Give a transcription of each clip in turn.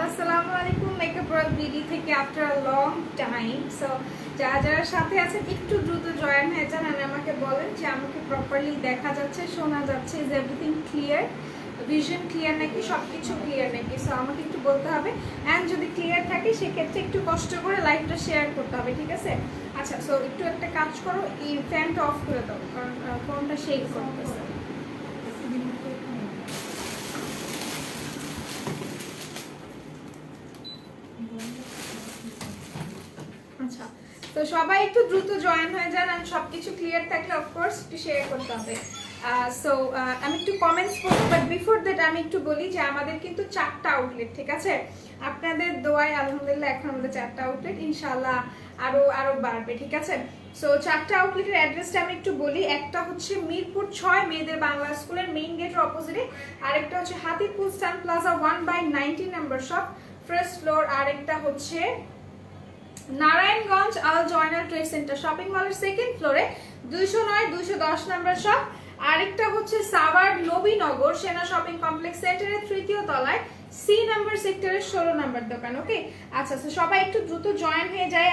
আসসালামুয়ালাইকুম makeup world BD থেকে after a long time. So যারা যারা সাথে আছেন একটু দ্রুত জয়েন হয়ে যান আর আমাকে বলেন যে আমাকে প্রপারলি দেখা যাচ্ছে, শোনা যাচ্ছে, is everything clear, vision clear নাকি, সব কিছু ক্লিয়ার নাকি। সো আমাকে একটু বলতে হবে। অ্যান্ড যদি ক্লিয়ার থাকে সেক্ষেত্রে একটু কষ্ট করে লাইভটা শেয়ার করতে হবে, ঠিক আছে? আচ্ছা, সো একটু একটা কাজ করো, এই ফ্যানটা অফ করে দাও কারণ ফোনটা শেক করতেছে। আচ্ছা, তো সবাই একটু দ্রুত জয়েন হয়ে যান আর সবকিছু ক্লিয়ার থাকলে অফকোর্স একটু শেয়ার করতে হবে। সো আমি একটু কমেন্টস করবো, বাট বিফোর দ্যাট আমি একটু বলি যে আমাদের কিন্তু 4টা আউটলেট, ঠিক আছে? আপনাদের দোয়ায় আলহামদুলিল্লাহ এখন আমাদের 4টা আউটলেট, ইনশাআল্লাহ আরো বাড়বে, ঠিক আছে? সো 4টা আউটলেটের অ্যাড্রেসটা আমি একটু বলি। একটা হচ্ছে মিরপুর 6 মেয়েদের বাংলা স্কুলের মেইন গেটের অপোজিটে, আরেকটা হচ্ছে Hatipur Eastern plaza 1/19 number shop first floor, আরেকটা হচ্ছে Narayanganj Al Joynal trade centre shopping মলের সেকেন্ড ফ্লোরে 209-210 নাম্বার শপ, আরেকটা হচ্ছে সাভার নবীনগর সেনা শপিং কমপ্লেক্স সেন্টারের 3য় তলায় সি নাম্বার সেক্টরের 16 নাম্বার দোকান। ওকে, আচ্ছা, তো সবাই একটু দ্রুত জয়েন হয়ে যায়।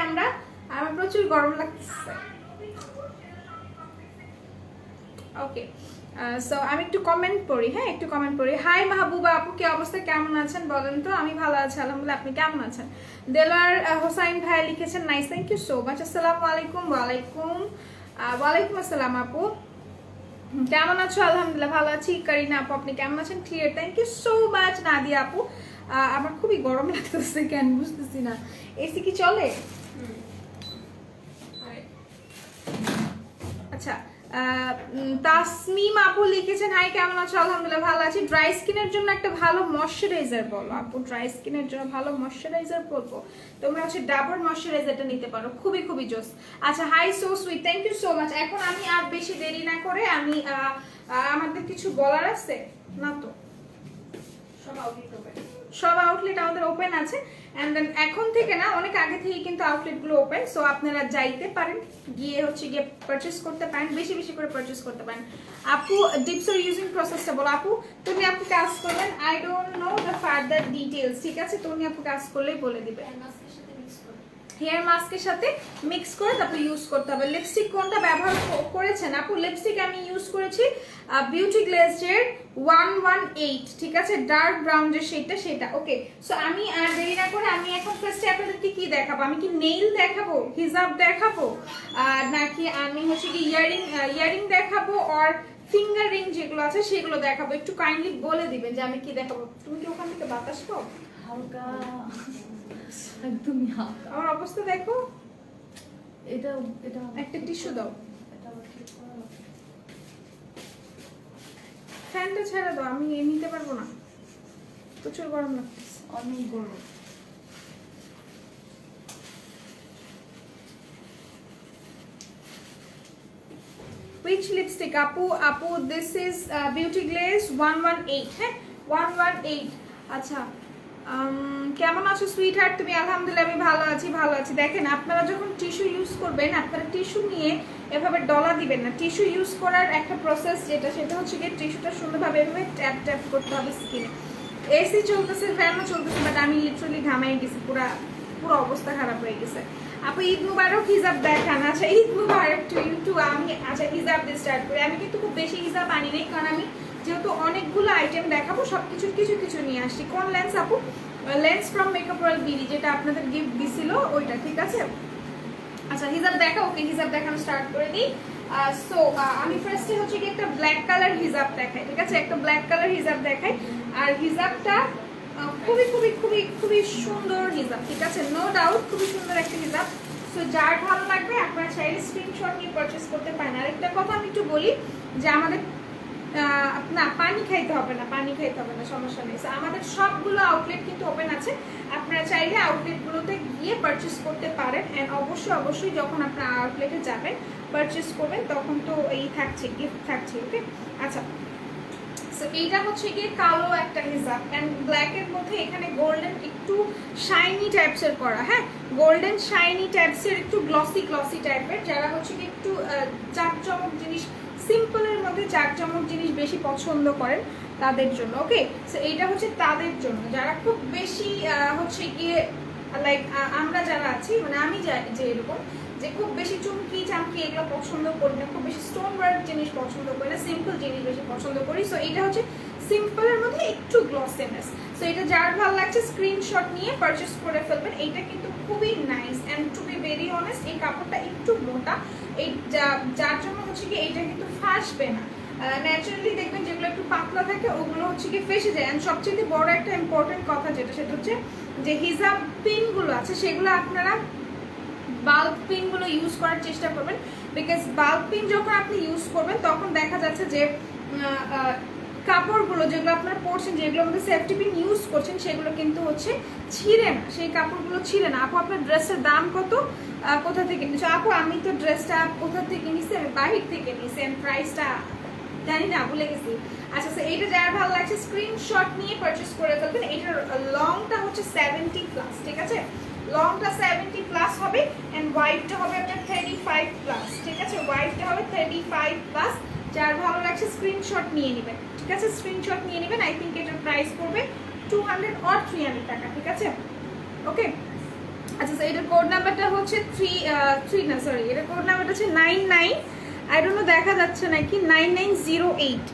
আমার প্রচুর গরম লাগছে। ওকে, সো আমি একটু কমেন্ট পড়ি। হ্যাঁ, একটু কমেন্ট পড়ি। হাই মাহবুবা আপু, কি অবস্থা, কেমন আছেন বলেন তো? আমি ভালো আছি আলহামদুলিল্লাহ, আপনি কেমন আছেন? দেলার হোসাইন ভাই লিখেছেন nice, thank you so much. আসসালামু আলাইকুম। ওয়ালাইকুম আসসালাম আপু, কেমন আছো? আলহামদুলিল্লাহ ভালো আছি। কারিনা আপু, আপনি কেমন আছেন? Clear, thank you so much. Nadia আপু, আমার খুবই গরম লাগতেছে, কেন বুঝতেছি না। এসি কি চলে? আচ্ছা, তাসমিম আপু লিখেছেন হাই, কেমন আছো? আলহামদুলিল্লাহ ভালো আছি। ড্রাই স্কিনের জন্য একটা ভালো ময়শ্চারাইজার বলো আপু, ড্রাই স্কিনের জন্য ভালো ময়শ্চারাইজার বলবো। তোমরা হচ্ছে ডাবর ময়শ্চারাইজারটা নিতে পারো, খুবই খুবই জোস। আচ্ছা, hi, so sweet, thank you so much. এখন আমি আর বেশি দেরি না করে আমি আমাদের কিছু বলার আছে না তো? সব আউটলেট আমাদের ওপেন আছে। এন্ড দেন এখন থেকে না, অনেক আগে থেকে কিন্তু আউটলেটগুলো ওপেন। সো আপনারা যাইতে পারেন, গিয়ে পারচেজ করতে পারেন, বেশি বেশি করে পারচেজ করতে পারেন। আপু ডিপসের ইউজিং প্রসেসটা বলো। আপু তুমি আপু কাজ করবেন, I don't know the further details, ঠিক আছে? তুমি আপু কাজ করলেই বলে দিবে। হেয়ার মাস্কের সাথে মিক্স করে তারপর ইউজ করতে হবে। লিপস্টিক কোনটা ব্যবহার করেছেন আপু? লিপস্টিক আমি ইউজ করেছি বিউটি গ্লেজের 118, ঠিক আছে? ডার্ক ব্রাউন যে সেটা। ওকে, সো আমি আর দেরি না করে আমি এখন ফার্স্টে আপনাদেরকে কি দেখাবো? আমি কি নেইল দেখাবো, হিজাব দেখাবো, নাকি আমি হচ্ছে কি ইয়ারিং দেখাবো, আর ফিঙ্গার রিং যেগুলো আছে সেগুলো দেখাবো? একটু কাইন্ডলি বলে দিবেন যে আমি কি দেখাবো। তুমি কি ওখান থেকে বাতাস পাও? হালকা, একদমই হালকা। আমার অবস্থা দেখো। এটা একটা টিস্যু দাও, এটা ঠিক করা লাগবে। ফ্যানটা ছেড়ে দাও, আমি নিতে পারবো না, প্রচুর গরম লাগতেছে। অনেক গরম। Which lipstick আপু this is beauty glaze 118, হ্যাঁ 118। আচ্ছা, কেমন আছো সুইট হার্ট তুমি? আলহামদুলিল্লাহ আমি ভালো আছি। দেখেন, আপনারা যখন টিস্যু ইউজ করবেন, আপনারা টিস্যু নিয়ে এভাবে ডলা দিবেন না। টিস্যু ইউজ করার একটা প্রসেস সেটা হচ্ছে গিয়ে টিস্যুটা সুন্দরভাবে এভাবে ট্যাপ করতে হবে স্কিনে। এসি চলতেছে, ফ্যানও চলতেছে, বাট আমি লিটারালি ঘামাই গেছি, পুরো অবস্থা খারাপ হয়ে গেছে। আপু ঈদ মুবারক, হিজাব দেখান। আচ্ছা, ঈদ মুবারক টু ইউ টু। আমি আচ্ছা হিজাব দিয়ে স্টার্ট করি। আমি কিন্তু খুব বেশি হিজাব আনি নাই, কারণ আমি যেহেতু অনেকগুলো আইটেম দেখাবো, সবকিছুর কিছু নিয়ে আসছি। কোন লেন্স আপু? Lens from makeup world BD, যেটা আপনাদের গিফট দিছিল ওইটা, ঠিক আছে? আচ্ছা, হিজাব দেখা। ওকে, হিজাব দেখানো স্টার্ট করে দিই। সো আমি ফার্স্টে হচ্ছে কি একটা ব্ল্যাক কালার হিজাব দেখাই, ঠিক আছে? একটা ব্ল্যাক কালার হিজাব দেখাই। আর হিজাবটা খুবই খুবই খুবই খুবই সুন্দর হিজাব, ঠিক আছে? নো ডাউট খুবই সুন্দর একটা হিজাব। সো যার ভালো লাগবে আপনারা চাইলে স্ক্রিনশট নিয়ে পারচেজ করতে পারেন। আরেকটা কথা আমি একটু বলি যে আমাদের না পানি খাইতে হবে না, পানি খাইতে হবে না, সমস্যা নেই। আমাদের সবগুলো আউটলেট কিন্তু ওপেন আছে, আপনারা চাইলে আউটলেটগুলোতে গিয়ে পারচেস করতে পারেন। অ্যান্ড অবশ্যই অবশ্যই যখন আপনারা আউটলেটে যাবেন পারচেস করবেন তখন তো এই থাকছে, গিফট থাকছে। ওকে, আচ্ছা সো এইটা হচ্ছে গিয়ে কালো একটা হিজাব অ্যান্ড ব্ল্যাকের মধ্যে এখানে গোল্ডেন একটু শাইনি টাইপসের করা, হ্যাঁ গোল্ডেন শাইনি টাইপসের একটু গ্লসি গ্লসি টাইপের, যারা হচ্ছে কি একটু জাঁকজমক জিনিস, সিম্পলের মধ্যে জাঁকজমক জিনিস বেশি পছন্দ করেন তাদের জন্য। ওকে, সো এইটা হচ্ছে তাদের জন্য যারা খুব বেশি হচ্ছে গিয়ে লাইক আমরা যারা আছি, মানে আমি যে এরকম যে খুব বেশি চুমকি চামকি এগুলো পছন্দ করি না, খুব বেশি স্টোন ওয়ার্ক জিনিস পছন্দ করি না, সিম্পল জিনিস বেশি পছন্দ করি। সো এটা হচ্ছে সিম্পলের মধ্যে একটু গ্লসিনেস। সো এটা যার ভালো লাগছে স্ক্রিনশট নিয়ে পারচেস করে ফেলবেন। এইটা কিন্তু খুবই nice and to be very honest এই কাপড়টা একটু মোটা, এই যার জন্য হচ্ছে কি এইটা কিন্তু ফাঁসবে না। ন্যাচারালি দেখবেন যেগুলো একটু পাতলা থাকে ওগুলো হচ্ছে কি ফেসে যায়। অ্যান্ড সবচেয়ে বড় একটা ইম্পর্টেন্ট কথা যেটা, সেটা হচ্ছে যে হিজাব পিনগুলো আছে সেগুলো আপনারা বাল্ব পিনগুলো ইউজ করার চেষ্টা করবেন, বিকজ বাল্ব পিন যখন আপনি ইউজ করবেন তখন দেখা যাচ্ছে যে কাপড়গুলো যেগুলো আপনারা পরছেন, যেগুলো আমাদের সেফটি পিন ইউজ করছেন সেগুলো কিন্তু হচ্ছে ছিঁড়ে না, সেই কাপড়গুলো ছিঁড়ে না। আপু আপনার ড্রেসের দাম কত, কোথা থেকে নিচ্ছ? আপু আমি তো ড্রেসটা কোথা থেকে নিচ্ছি, আমি বাহির থেকে নিচ্ছি, আমি প্রাইসটা জানি না, ভুলে গেছি। আচ্ছা স্যার এইটা যার ভালো লাগছে স্ক্রিনশট নিয়ে পারচেস করে ফেলবেন। এটার লংটা হচ্ছে 70+, ঠিক আছে, লংটা 70+ হবে অ্যান্ড ওয়াইডটা হবে আপনার 35+, ঠিক আছে, ওয়াইডটা হবে 35+। যার ভালো লাগছে স্ক্রিনশট নিয়ে নেবেন, ঠিক আছে, স্ক্রিনশট নিয়ে নেবেন। আই থিঙ্ক এটার প্রাইস পড়বে 200 or 300 টাকা, ঠিক আছে। ওকে, আচ্ছা স্যার এটার কোড নাম্বারটা হচ্ছে 3 না সরি, এটার কোড নাম্বারটা হচ্ছে 99, আই ডোন্ট নো দেখা যাচ্ছে নাকি, 9908।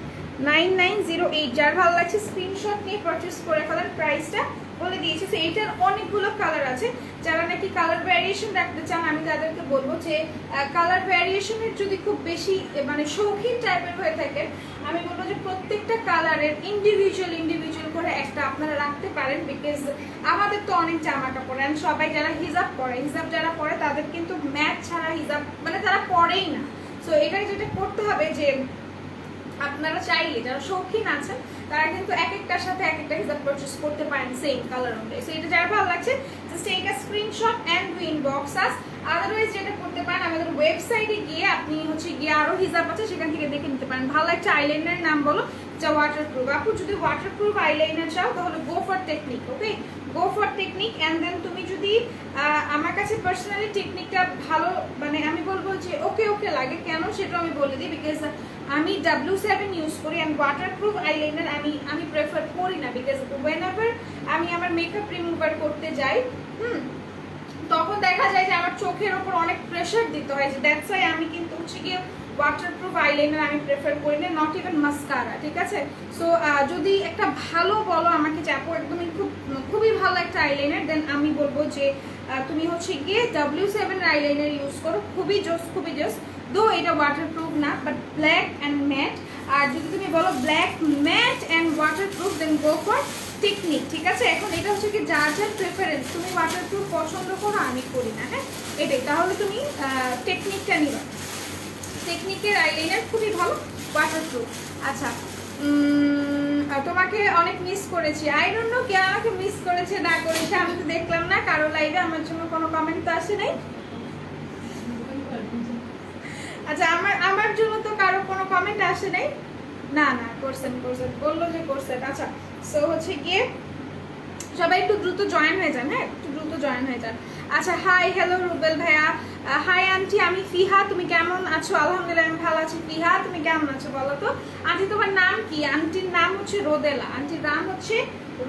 যার ভালো লাগছে স্ক্রিনশট নিয়ে পারচেস করে ফেলার, প্রাইসটা বলে দিয়েছে। তো এইটার অনেকগুলো কালার আছে, যারা নাকি কালার ভ্যারিয়েশন রাখতে চান আমি তাদেরকে বলবো যে কালার ভ্যারিয়েশনের যদি খুব বেশি মানে শৌখিন টাইপের হয়ে থাকে, আমি বলবো যে প্রত্যেকটা কালারের ইন্ডিভিজুয়াল করে একটা আপনারা রাখতে পারেন, বিকজ আমাদের তো অনেক জামা কাপড় অ্যান্ড সবাই যারা হিজাব পরে, হিজাব যারা পরে তাদের কিন্তু ম্যাচ ছাড়া হিজাব মানে তারা পরেই না। সো এটাই যেটা করতে হবে যে আপনারা চাইলে যারা শৌখিন আছেন তারা কিন্তু এক একটার সাথে এক একটা হিজাব পারচেস করতে পারেন সেম কালার অনুযায়ী। সো এটা যারা ভালো লাগছে just take a screenshot and do inbox us. Otherwise যেটা করতে পারেন আমাদের ওয়েবসাইটে গিয়ে আপনি হচ্ছে গিয়ে আরো হিজাব আছে সেখান থেকে দেখে নিতে পারেন। ভালো একটা আইলাইনারের নাম বলো যা ওয়াটারপ্রুফ। আপু যদি ওয়াটারপ্রুফ আইলাইনার চাও তাহলে go for Technic. Okay, go for Technic. And then তুমি যদি আমার কাছে পার্সোনালি টেকনিকটা ভালো মানে আমি বলবো যে ওকে লাগে কেন সেটা আমি বলে দিই, বিকজ আমি W7 ইউজ করি অ্যান্ড ওয়াটারপ্রুফ আইলাইনার আমি প্রেফার করি না, বিকজ ওয়েনএভার আমি আমার মেকআপ রিমুভার করতে যাই তখন দেখা যায় যে আমার চোখের ওপর অনেক প্রেশার দিতে হয়, যে দ্যাটস ওয়াই আমি কিন্তু হচ্ছে গিয়ে ওয়াটারপ্রুফ আইলাইনার আমি প্রেফার করি না, নট ইভেন মাস্কারা, ঠিক আছে। সো যদি একটা ভালো বলো আমাকে যে আপু একদমই খুবই ভালো একটা আইলাইনার, দেন আমি বলবো যে তুমি হচ্ছে গিয়ে W7 আইলাইনার ইউজ করো, খুবই জোস দো এটা ওয়াটারপ্রুফ না বাট ব্ল্যাক অ্যান্ড ম্যাট। আর যদি তুমি বলো black matte and waterproof then go for Technic, ঠিক আছে। এখন এটা হচ্ছে কি যার প্রেফারেন্স, তুমি ওয়াটারপ্রুফ পছন্দ করো আমি করি না, হ্যাঁ এটাই, তাহলে তুমি টেকনিকটা নিবা। টেকনিকের আইলাইনার খুবই ভালো ওয়াটারপ্রুফ। আচ্ছা তোমাকে অনেক মিস করেছি, আই ডোন্ট নো কে আমাকে মিস করেছে না করেছে, আমি তো দেখলাম না কারো লাইভে, আমার জন্য কোনো কমেন্ট তো আসে নাই। আচ্ছা আমার জন্য তো কারো কোনো কমেন্ট আসে নাই, না করছেন বললো যে করছেন। আচ্ছা সো হচ্ছে গিয়ে সবাই একটু দ্রুত জয়েন হয়ে যান, হ্যাঁ একটু দ্রুত জয়েন হয়ে যান। আচ্ছা হাই হ্যালো রুবেল ভাইয়া, হাই আন্টি আমি ফিহা, তুমি কেমন আছো? আলহামদুলিল্লাহ আমি ভালো আছি। ফিহা তুমি কেমন আছো বলো তো? আন্টি তোমার নাম কি? আন্টির নাম হচ্ছে রোদেলা, আন্টির নাম হচ্ছে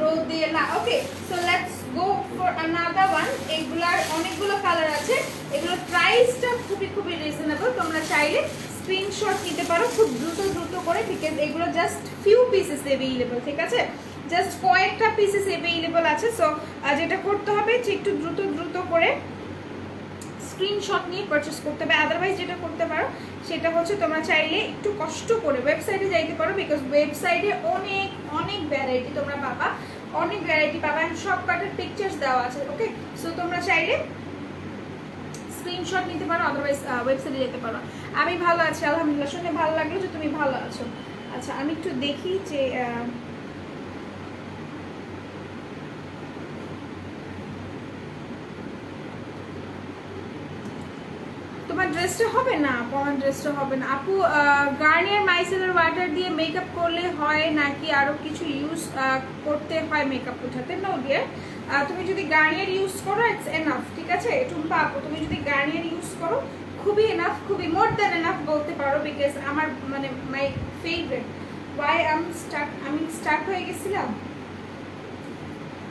Rodela. Okay so let's go for another one. এগুলার অনেকগুলো কালার আছে, এগুলোর প্রাইসটা খুবই রিজনেবল, তোমরা চাইলে স্ক্রিনশট নিতে পারো খুব দ্রুত করে, বিকজ এগুলো জাস্ট ফিউ পিসেস অ্যাভেলেবল, ঠিক আছে, জাস্ট কয়েকটা পিসেস অ্যাভেলেবল আছে। সো যেটা করতে হবে যে একটু দ্রুত করে স্ক্রিনশট নিয়ে পারচেস করতে হবে। আদারওয়াইজ যেটা করতে পারো সেটা হচ্ছে তোমরা চাইলে একটু কষ্ট করে ওয়েবসাইটে যাইতে পারো, বিকজ ওয়েবসাইটে অনেক ভ্যারাইটি তোমরা পাবা, অনেক ভ্যারাইটি পাবা অ্যান্ড সব কাটার পিকচার্স দেওয়া আছে। ওকে সো তোমরা চাইলে স্ক্রিনশট নিতে পারো, আদারওয়াইজ ওয়েবসাইটে যেতে পারো। আমি ভালো আছি আলহামদুলিল্লাহ, শুনে ভালো লাগলো যে তুমি ভালো আছো। আচ্ছা আমি একটু দেখি যে তোমার ড্রেসটা হবে না, আমার ড্রেসটা হবে না আপু। গার্নিয়ার মাইসেলার ওয়াটার দিয়ে মেকআপ করলে হয় নাকি আরো কিছু ইউজ করতে হয় মেকআপ উঠাতে? নো ডিয়ার, তুমি যদি গার্নিয়ার ইউজ করো ইটস এনাফ, ঠিক আছে টুম্পা আপু, তুমি যদি গার্নিয়ার ইউজ করো খুবই এনাফ, খুবই মোর দ্যান এনাফ বলতে পারো, বিকজ আমার মানে মাই ফেভারিট। ওয়াই আমি স্টার্ট হয়ে গেছিলাম।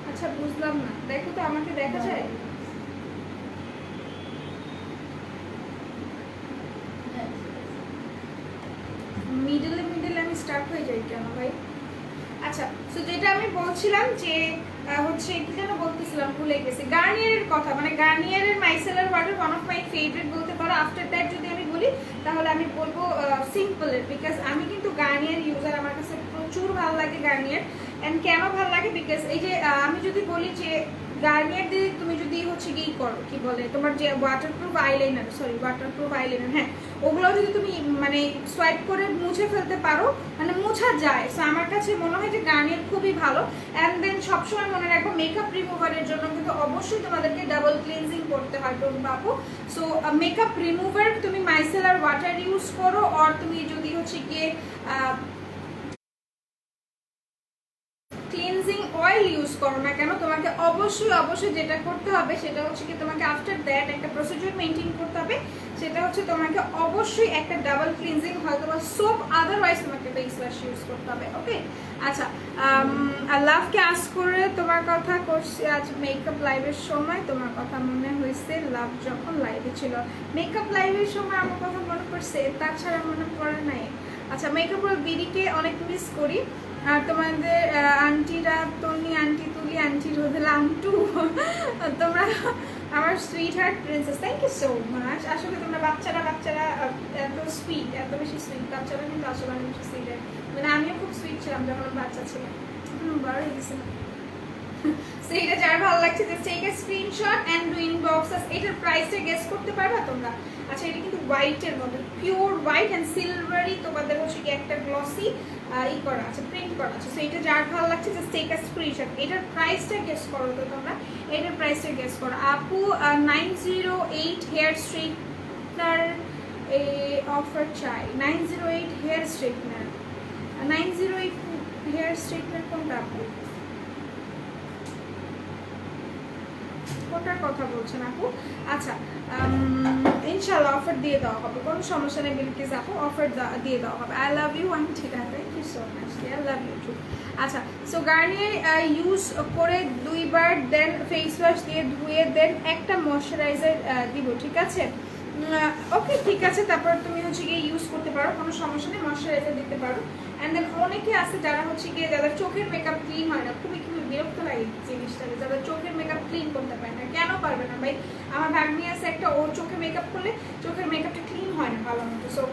আচ্ছা বুঝলাম না, দেখো তো আমাকে দেখা যায়? মিডলে আমি স্টার্ট হয়ে যাই কেন ভাই? আচ্ছা সো যেটা আমি বলছিলাম যে হচ্ছে কি যেন বলতেছিলাম, ভুলে গেছি। গার্নিয়ারের কথা, মানে গার্নিয়ারের micellar water one of my favourite বলতে পারো। আফটার দ্যাট যদি আমি বলি তাহলে আমি বলবো সিম্পলের, বিকজ আমি কিন্তু গার্নিয়ার ইউজার, আমার কাছে প্রচুর ভালো লাগে গার্নিয়ার। অ্যান্ড কেন ভালো লাগে, বিকজ এই যে আমি যদি বলি যে গার্নিয়ার দিয়ে তুমি যদি হচ্ছে কি করো, কি বলে তোমার যে ওয়াটারপ্রুফ আইলাইনার, হ্যাঁ ওগুলো যদি তুমি মানে সোয়াইপ করে মুছে ফেলতে পারো, মানে মোছা যায়। সো আমার কাছে মনে হয় যে গার্নিয়ার খুবই ভালো। অ্যান্ড দেন সবসময় মনে রাখবো মেকআপ রিমুভারের জন্য কিন্তু অবশ্যই তোমাদেরকে ডাবল ক্লিনজিং করতে হয় বাবু। সো মেকআপ রিমুভার তুমি মাইসেলার ওয়াটার ইউজ করো, আর তুমি যদি হচ্ছে গিয়ে ক্লিনজিং অয়েল ইউজ করো না কেন, তোমাকে অবশ্যই যেটা করতে হবে সেটা হচ্ছে কি তোমাকে আফটার দ্যাট একটা প্রসিডিউর মেনটেন করতে হবে। সেটা হচ্ছে তোমাকে অবশ্যই একটা ডাবল ক্লিনজিং হয়তো বা সোপ, আদারওয়াইজ তোমাকে ফেস ওয়াশ ইউজ করতে হবে। ওকে আচ্ছা, লাভকে আস করে তোমার কথা করছি আজ মেকআপ লাইভের সময়, তোমার কথা মনে হয়েছে লাভ যখন লাইভে ছিল। মেকআপ লাইভের সময় আমার কথা মনে পড়ছে, তাছাড়া মনে পড়ে নাই। আচ্ছা মেকআপ বিডিকে অনেক মিস করি। আর তোমাদের আন্টিরা, তনি আন্টি, তুলি আন্টি, রোদেলা আন্টু, তোমরা আমার sweetheart princess, thank you so much. আসলে তোমরা বাচ্চারা এত সুইট, এত বেশি সুইট, বাচ্চারা কিন্তু আসলে অনেক বেশি সুইট। মানে আমিও খুব সুইট ছিলাম যখন বাচ্চা ছিলাম, বড় হয়ে গেছিলাম। সেইটা যার ভালো লাগছে just take a screenshot and do inbox us. এটার প্রাইসটা গেস করতে পারবা তোমরা? আচ্ছা এটা কিন্তু হোয়াইটের মধ্যে, পিওর হোয়াইট এন্ড সিলভারি, তোমাদের হচ্ছে কি একটা গ্লসি ই করা আছে, প্রিন্ট করা আছে। সো এটা যার ভালো লাগছে জাস্ট টেক এ স্ক্রিনশট। এটার প্রাইসটা গেস করো তো তোমরা, এটার প্রাইসটা গেস করো। আপু 908 হেয়ার স্ট্রেটনার অফার চাই। 908 হেয়ার স্ট্রেটনার, 908 হেয়ার স্ট্রেটনার কোনটা আপু? কোনটার কথা বলছেন আপু? আচ্ছা ইনশাআল্লাহ অফার দিয়ে দেওয়া হবে, কোনো সমস্যা নেই বিলকিস আপু, অফার দিয়ে দেওয়া হবে। I love you auntie, thank you so much, I love you too. আচ্ছা সো গার্নিয়ার ইউজ করে 2 বার, দেন ফেস ওয়াশ দিয়ে ধুয়ে, দেন একটা ময়শ্চারাইজার দিব, ঠিক আছে? ওকে ঠিক আছে, তারপর তুমি হচ্ছে গিয়ে ইউজ করতে পারো, কোনো সমস্যা নেই, ময়শ্চারাইজার দিতে পারো। অ্যান্ড দেন অনেকে আছে যারা হচ্ছে গিয়ে যাদের চোখের মেকআপ ক্লিন হয় না, খুবই বিরক্ত লাগে জিনিসটাকে, যাদের চোখের মেকআপ ক্লিন করতে পারে না। কেন পারবে না ভাই? আমার ভাগ্নি আছে একটা, ওর চোখে মেকআপ করলে চোখের মেকআপটা ক্লিন হয় না ভালো মতো। সো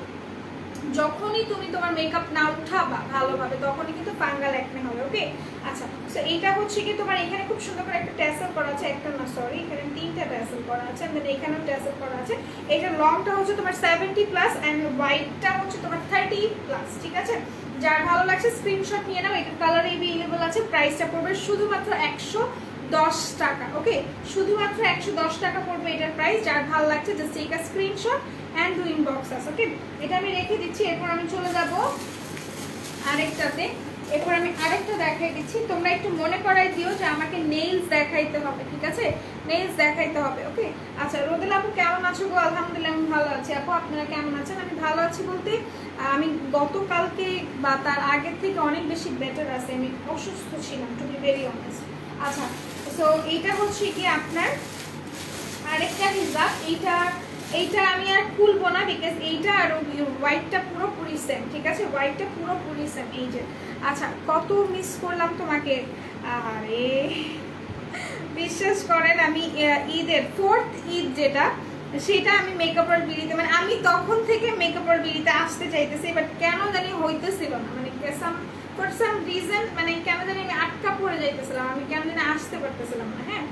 যখনই তুমি তোমার মেকআপ না উঠাবা ভালোভাবে তখনই কিন্তু ফাঙ্গাল একনে হবে। ওকে আচ্ছা সো এইটা হচ্ছে কি তোমার এখানে খুব সুন্দর করে একটা ট্যাসেল করা আছে, একটা না সরি এখানে 3টা ট্যাসেল করা আছে, দেন এখানেও ট্যাসেল করা আছে। এটা লংটা হচ্ছে তোমার 70 প্লাস অ্যান্ড ওয়াইডটা হচ্ছে তোমার 30 প্লাস, ঠিক আছে? যার ভালো লাগছে স্ক্রিনশট নিয়ে নাও, এটা কালার এভেলেবল আছে। প্রাইসটা পড়বে শুধুমাত্র 110 টাকা। ওকে শুধুমাত্র 110 টাকা পড়বে এটার প্রাইস। যার ভালো লাগছে just take a screenshot and do inbox us. Okay এটা আমি রেখে দিচ্ছি, এরপর আমি চলে যাব আরেকটাতে। এরপর আমি আরেকটা দেখাই দিচ্ছি, তোমরা একটু মনে করাই দিও যে আমাকে নেইলস দেখাইতে হবে, ঠিক আছে? নেইলস দেখাইতে হবে। ওকে আচ্ছা রোদেলা আপু কেমন আছো গো? আলহামদুলিল্লাহ আমি ভালো আছি। আপু আপনারা কেমন আছেন? আমি ভালো আছি বলতে আমি গতকালকে বা তার আগের থেকে অনেক বেশি বেটার আছে। আমি অসুস্থ ছিলাম টু বি ভেরি অনেস্ট। আচ্ছা সো এইটা হচ্ছে কি আপনার আরেকটা হিজাব, এইটা আমি আর খুলবো না বিকজ এইটা আর হোয়াইটটা পুরোপুরি সেম, ঠিক আছে? হোয়াইটটা পুরোপুরি সেম। এই যে আচ্ছা কত মিস করলাম তোমাকে, আরে বিশ্বাস করেন আমি ঈদের 4th ঈদ যেটা সেটা আমি মেকআপার বিড়িতে, মানে আমি তখন থেকে মেকআপার বিড়িতে আসতে চাইতেছি, বাট কেন জানি হইতেছিল না, মানে ফর সাম রিজন, মানে কেন জানি আমি আটকা পড়ে যাইতেছিলাম, আমি কেন জানি আসতে পারতেছিলাম না। হ্যাঁ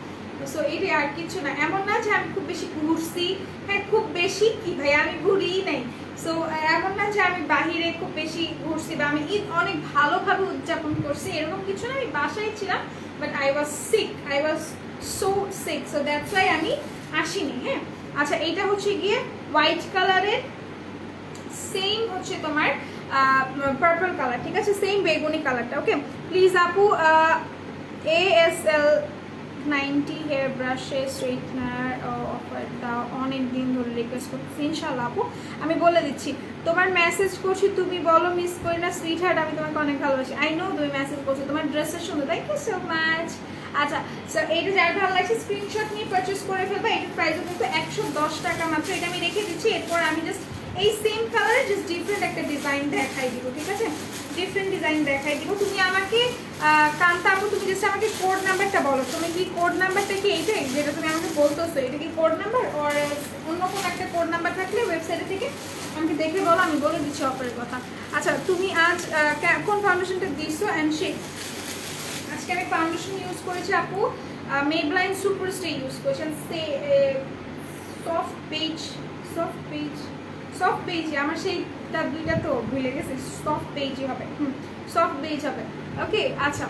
সো এইটাই আর কিছু না, এমন না যে আমি খুব বেশি ঘুরছি। হ্যাঁ খুব বেশি কি ভাই, আমি ঘুরিই নাই। সো এমন না যে আমি বাহিরে খুব বেশি ঘুরছি বা আমি ঈদ অনেক ভালোভাবে উদযাপন করছি, এরকম কিছু না। আমি বাসায় ছিলাম, but I was sick, I was so sick, so that's why আমি আসিনি। হ্যাঁ, আচ্ছা এইটা হচ্ছে গিয়ে হোয়াইট কালারের, সেম হচ্ছে তোমার পার্পল কালার, ঠিক আছে, সেম বেগুনি কালারটা। ওকে, প্লিজ আপু ASL 90 হেয়ার ব্রাশে স্ট্রেটনার অফার দাও, অনেক দিন ধরে রিকোয়েস্ট করতেছি, ইনশাল্লাহ আপু আমি বলে দিচ্ছি। তোমার মেসেজ করছি, তুমি বলো মিস করি না সুইট হার্ট, আমি তোমাকে অনেক ভালোবাসি। আই নো তুমি মেসেজ করছো, তোমার ড্রেসের সুন্দর, থ্যাংক ইউ সো মাচ। আচ্ছা, সো এইটা যার ভালো লাগছে স্ক্রিনশট নিয়ে পারচেস করে ফেলবা। এটার প্রাইসও কিন্তু 110 টাকা মাত্র। এটা আমি রেখে দিচ্ছি, এরপর আমি জাস্ট এই সেম কালারে জাস্ট ডিফারেন্ট একটা ডিজাইন দেখাই দিব, ঠিক আছে, ডিফারেন্ট ডিজাইন দেখাই দিব। তুমি আমাকে কান্তা আপু, তুমি জাস্ট আমাকে কোড নাম্বারটা বলো, তুমি কি কোড নাম্বারটা কি এইটাই যেটা তুমি আমাকে বলতেছো, এটা কি কোড নাম্বার ওর অন্য কোনো একটা কোড নাম্বার থাকলে ওয়েবসাইটে থেকে আমাকে দেখে বলো, আমি বলে দিচ্ছি অফারের কথা। আচ্ছা, তুমি আজ কোন ফাউন্ডেশনটা দিছো অ্যান্ড শেড? আজকে আমি ফাউন্ডেশন ইউজ করেছি আপু, মেবলাইন সুপারস্টে ইউজ করেছি, soft page, soft page, soft page, আমার সেইটা দুইটা তো ভুলে গেছে, সফট পেজই হবে, সফট পেজ হবে। ওকে, আচ্ছা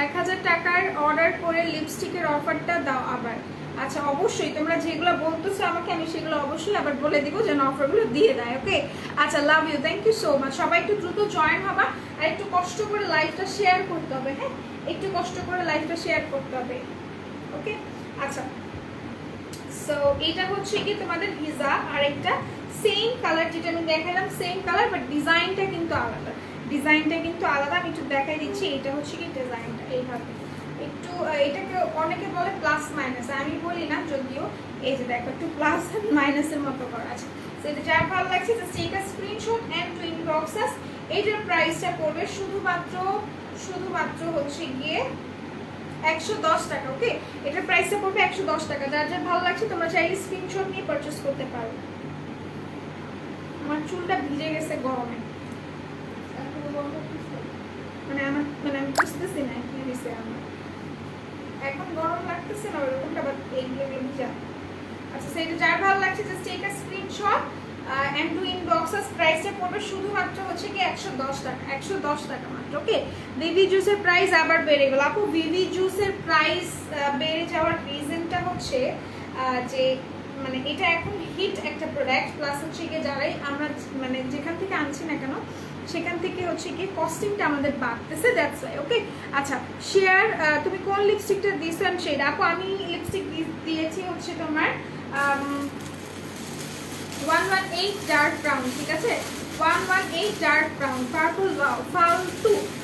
1000 টাকার অর্ডার করে লিপস্টিকের অফারটা দাও আবার। আচ্ছা, অবশ্যই তোমরা যেগুলো বলতেছো আমাকে, আমি সেগুলো অবশ্যই আবার বলে দিব যেন অফারগুলো দিয়ে দেয়। ওকে, আচ্ছা, love you, thank you so much. সবাই একটু দ্রুত জয়েন হবা, আর একটু কষ্ট করে লাইভটা শেয়ার করতে হবে। হ্যাঁ, একটু কষ্ট করে লাইভটা শেয়ার করতে হবে। ওকে, আচ্ছা, সো এটা হচ্ছে কি তোমাদের ভিজা, আর একটা সেম কালার যেটা আমি দেখালাম, সেম কালার, বাট ডিজাইনটা কিন্তু আলাদা, ডিজাইনটা কিন্তু আলাদা। আমি একটু দেখাই দিচ্ছি, এটা হচ্ছে কি ডিজাইনটা এইভাবে, একটু এটাকে অনেকে বলে প্লাস মাইনাস, আমি বলি না যদিও, এই যে দেখো একটু প্লাস মাইনাসের মতো করা আছে। সো এটা যার ভালো লাগছে just take a screenshot and to inbox us. এটার প্রাইসটা পড়বে শুধুমাত্র হচ্ছে গিয়ে 110 টাকা। ওকে, এটার প্রাইসটা পড়বে 110 টাকা। যার যার ভালো লাগছে তোমরা চাইলে স্ক্রিনশট নিয়ে পারচেজ করতে পারো। আমার চুলটা ভিজে গেছে গরমে, মানে আমি বুঝতেছি না কি হয়েছে আমার, এখন গরম লাগতেছে না ওরকমটা, বাট এইগুলো ভিজা। আচ্ছা, সেটা যার ভালো লাগছে just take a screenshot and to inbox us. প্রাইসটা পড়বে শুধুমাত্র হচ্ছে কি 110 টাকা, 110 টাকা মাত্র। ওকে, ভিভি জুসের প্রাইস আবার বেড়ে গেল আপু। ভিভি জুসের প্রাইস বেড়ে যাওয়ার রিজনটা হচ্ছে যে মানে এটা এখন হিট একটা প্রোডাক্ট, প্লাস হচ্ছে গিয়ে যারাই আমরা মানে যেখান থেকে আনছি না কেন সেখান থেকে হচ্ছে গিয়ে কস্টিংটা আমাদের বাড়তেছে, দ্যাটস ওয়াই। ওকে, আচ্ছা, শেয়ার তুমি কোন লিপস্টিকটা দিয়েছো অ্যান্ড শেড? আপু আমি লিপস্টিক দিয়েছি হচ্ছে তোমার 118 ডার্ক ব্রাউন, ঠিক আছে, 118 ডার্ক ব্রাউন, পার্পল। ওয়াও,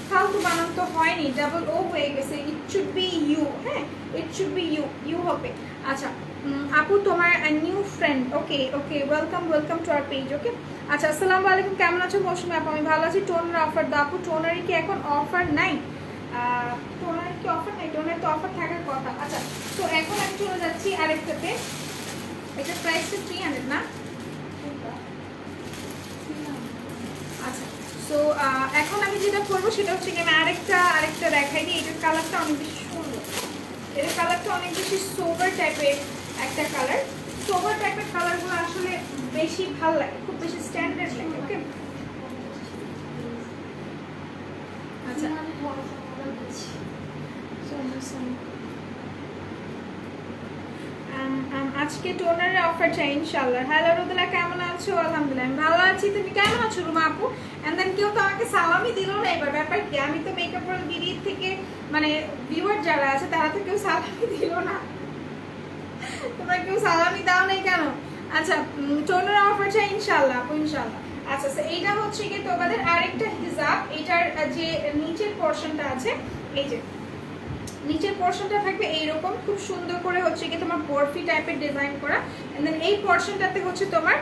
ফালতু বানান তো হয়নি, ডাবল ও হয়ে গেছে, ইট শুড বি ইউ। হ্যাঁ, ইট শুড বি ইউ হবে। আচ্ছা আপু, তোমার new friend, okay okay, welcome to our page. Okay, আচ্ছা, আসসালামু আলাইকুম, কেমন আছো মৌসুমি আপু? আমি ভালো আছি। টোনার অফার দাও আপু। টোনারে কি এখন অফার নাই? টোনারে কি অফার নাই? টোনারে তো অফার থাকার কথা। আচ্ছা, তো এখন আমি চলে যাচ্ছি আরেকটাতে, এটার প্রাইসটা 300 না? আচ্ছা, সো এখন আমি যেটা করবো সেটা হচ্ছে কি আমি আরেকটা দেখাই দিই। এটার কালারটা অনেক বেশি সুন্দর, এটার কালারটা অনেক বেশি সোবার টাইপের একটা কালার। সোবার টাইপের কালারগুলো আসলে বেশি ভালো লাগে, খুব বেশি স্ট্যান্ডার্ড লাগে। ওকে, আচ্ছা, আজকে টোনারের অফার চাই ইনশাআল্লাহ। হ্যালো রুদুলা, কেমন আছো? আলহামদুলিল্লাহ আমি ভালো আছি, তুমি কেমন আছো রুমা আপু? এন্ড দেন কেউ তো আমাকে সালামই দিল না, এবার ব্যাপার কি? আমি তো মেকআপ ওয়ার্ল্ড বিডি থেকে মানে ভিউয়ার যারা আছে তারা তো কেউ সালামই দিল না, তোমরা কেউ সালামই দাও নাই কেন? আচ্ছা, টোনারের অফার চাই ইনশাআল্লাহ আপু, ইনশাআল্লাহ। আচ্ছা, এইটা হচ্ছে কি তোমাদের আরেকটা হিজাব, এটার যে নিচের পোর্শনটা আছে, এই যে নিচের পোর্শনটা থাকবে এইরকম খুব সুন্দর করে হচ্ছে কি তোমার বরফি টাইপের ডিজাইন করা, এন্ড দেন এই পোর্শনটাতে হচ্ছে তোমার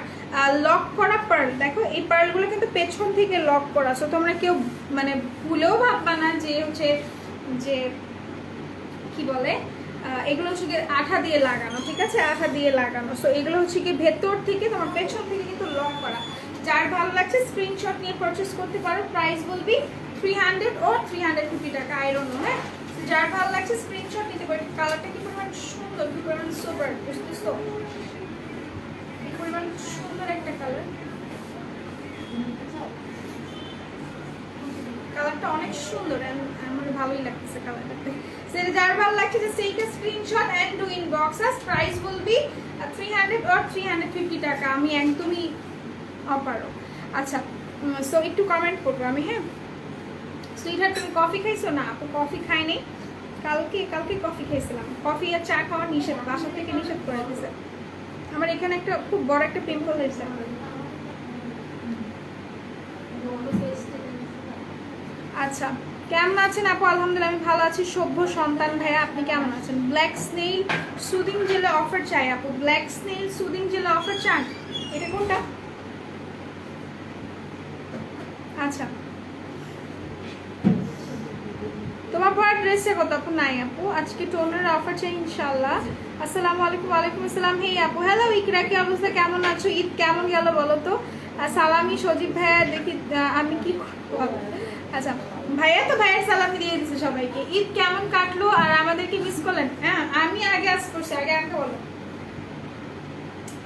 লক করা পার্ল। দেখো এই পার্লগুলো কিন্তু পেছন থেকে লক করা, সো তোমরা কেউ মানে ভুলেও ভাববা না যে হচ্ছে যে কি বলে এগুলো হচ্ছে কি আঠা দিয়ে লাগানো, ঠিক আছে, আঠা দিয়ে লাগানো। সো এগুলো হচ্ছে কি ভেতর থেকে তোমার পেছন থেকে কিন্তু লক করা। যার ভালো লাগছে স্ক্রিনশট নিয়ে পারচেস করতে পারো। প্রাইস বলবি 300 ও 350 টাকা, আই ডোন্ট নো। হ্যাঁ, যার ভালো লাগছে স্ক্রিনশট নিতে পারো। কালারটা কি পরিমাণ সুন্দর, কি পরিমাণ সোবার, বুঝতেছো? কি পরিমাণ সুন্দর একটা নিতে চাও? কালারটা অনেক সুন্দর and আমার ভালোই লাগতেছে কালারটাতে। সেটা যার ভালো লাগছে just take a screenshot and do inbox us. Price will be 300 or 350 টাকা। আমি একদমই অপারো। আচ্ছা সো একটু কমেন্ট করবো আমি, হ্যাঁ। সুইটহার্ট তুমি কফি খাইছো? না আপু কফি খাইনি, কালকে কফি খাইছিলাম। কফি আর চা খাওয়া নিষেধ, বাসা থেকে নিষেধ করে দিয়েছে। আমার এখানে একটা খুব বড় একটা পিম্পল হয়েছে। আচ্ছা কেমন আছেন আপু? আলহামদুলিল্লাহ আমি ভালো আছি। সভ্য সন্তান ভাইয়া আপনি কেমন আছেন? ব্ল্যাক স্নেইল সুদিং জেলে অফার চাই আপু। ব্ল্যাক স্নেইল সুদিং জেলে অফার চান? এটা কোনটা? আচ্ছা তোমার পর ড্রেসে কত আপু? নাই আপু, আজকে টোনের অফার চাই ইনশাআল্লাহ। আসসালামু আলাইকুম। ওয়ালাইকুম আসসালাম। হে আপু হ্যালো ইকরা, কি অবস্থা, কেমন আছো? ঈদ কেমন গেল বলো তো? সালামি সজীব ভাইয়া, দেখি আমি কি বলো। আচ্ছা ভাইয়া তো ভাইয়ের সালামি দিয়ে দিচ্ছে সবাইকে। ঈদ কেমন কাটলো আর আমাদেরকে মিস করলেন? হ্যাঁ আমি আগে আজ করছি, আগে আমাকে বলো।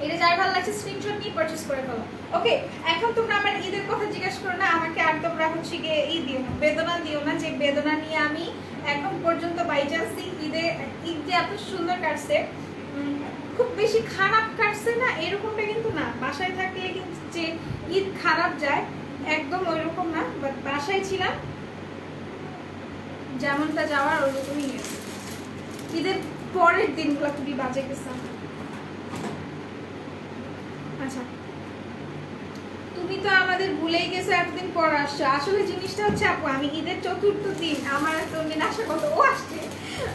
এটা যার ভালো লাগছে স্ক্রিনশট নিয়ে পারচেজ করে ফেলো। ওকে এখন তোমরা আমার ঈদের কথা জিজ্ঞাসা করো না আমাকে, আর তোমরা হচ্ছে গিয়ে দিও না, বেদনা দিও না, যে বেদনা নিয়ে আমি এখন পর্যন্ত বাই চান্স ঈদ যে এত সুন্দর কাটছে, খুব বেশি খারাপ কাটছে না এরকমটা কিন্তু না। বাসায় থাকলে কিন্তু যে ঈদ খারাপ যায় একদম ওইরকম না, বাট বাসায় ছিলাম যেমনটা যাওয়ার ওইরকমই গেছে। ঈদের পরের দিনগুলো খুবই বাজে গেছে। আচ্ছা তুমি তো আমাদের ভুলেই গেছো, এতদিন পর আসছো। আসলে জিনিসটা হচ্ছে আপু আমি ঈদের চতুর্থ দিন আমার তুমি আসার কথা ও আসছে,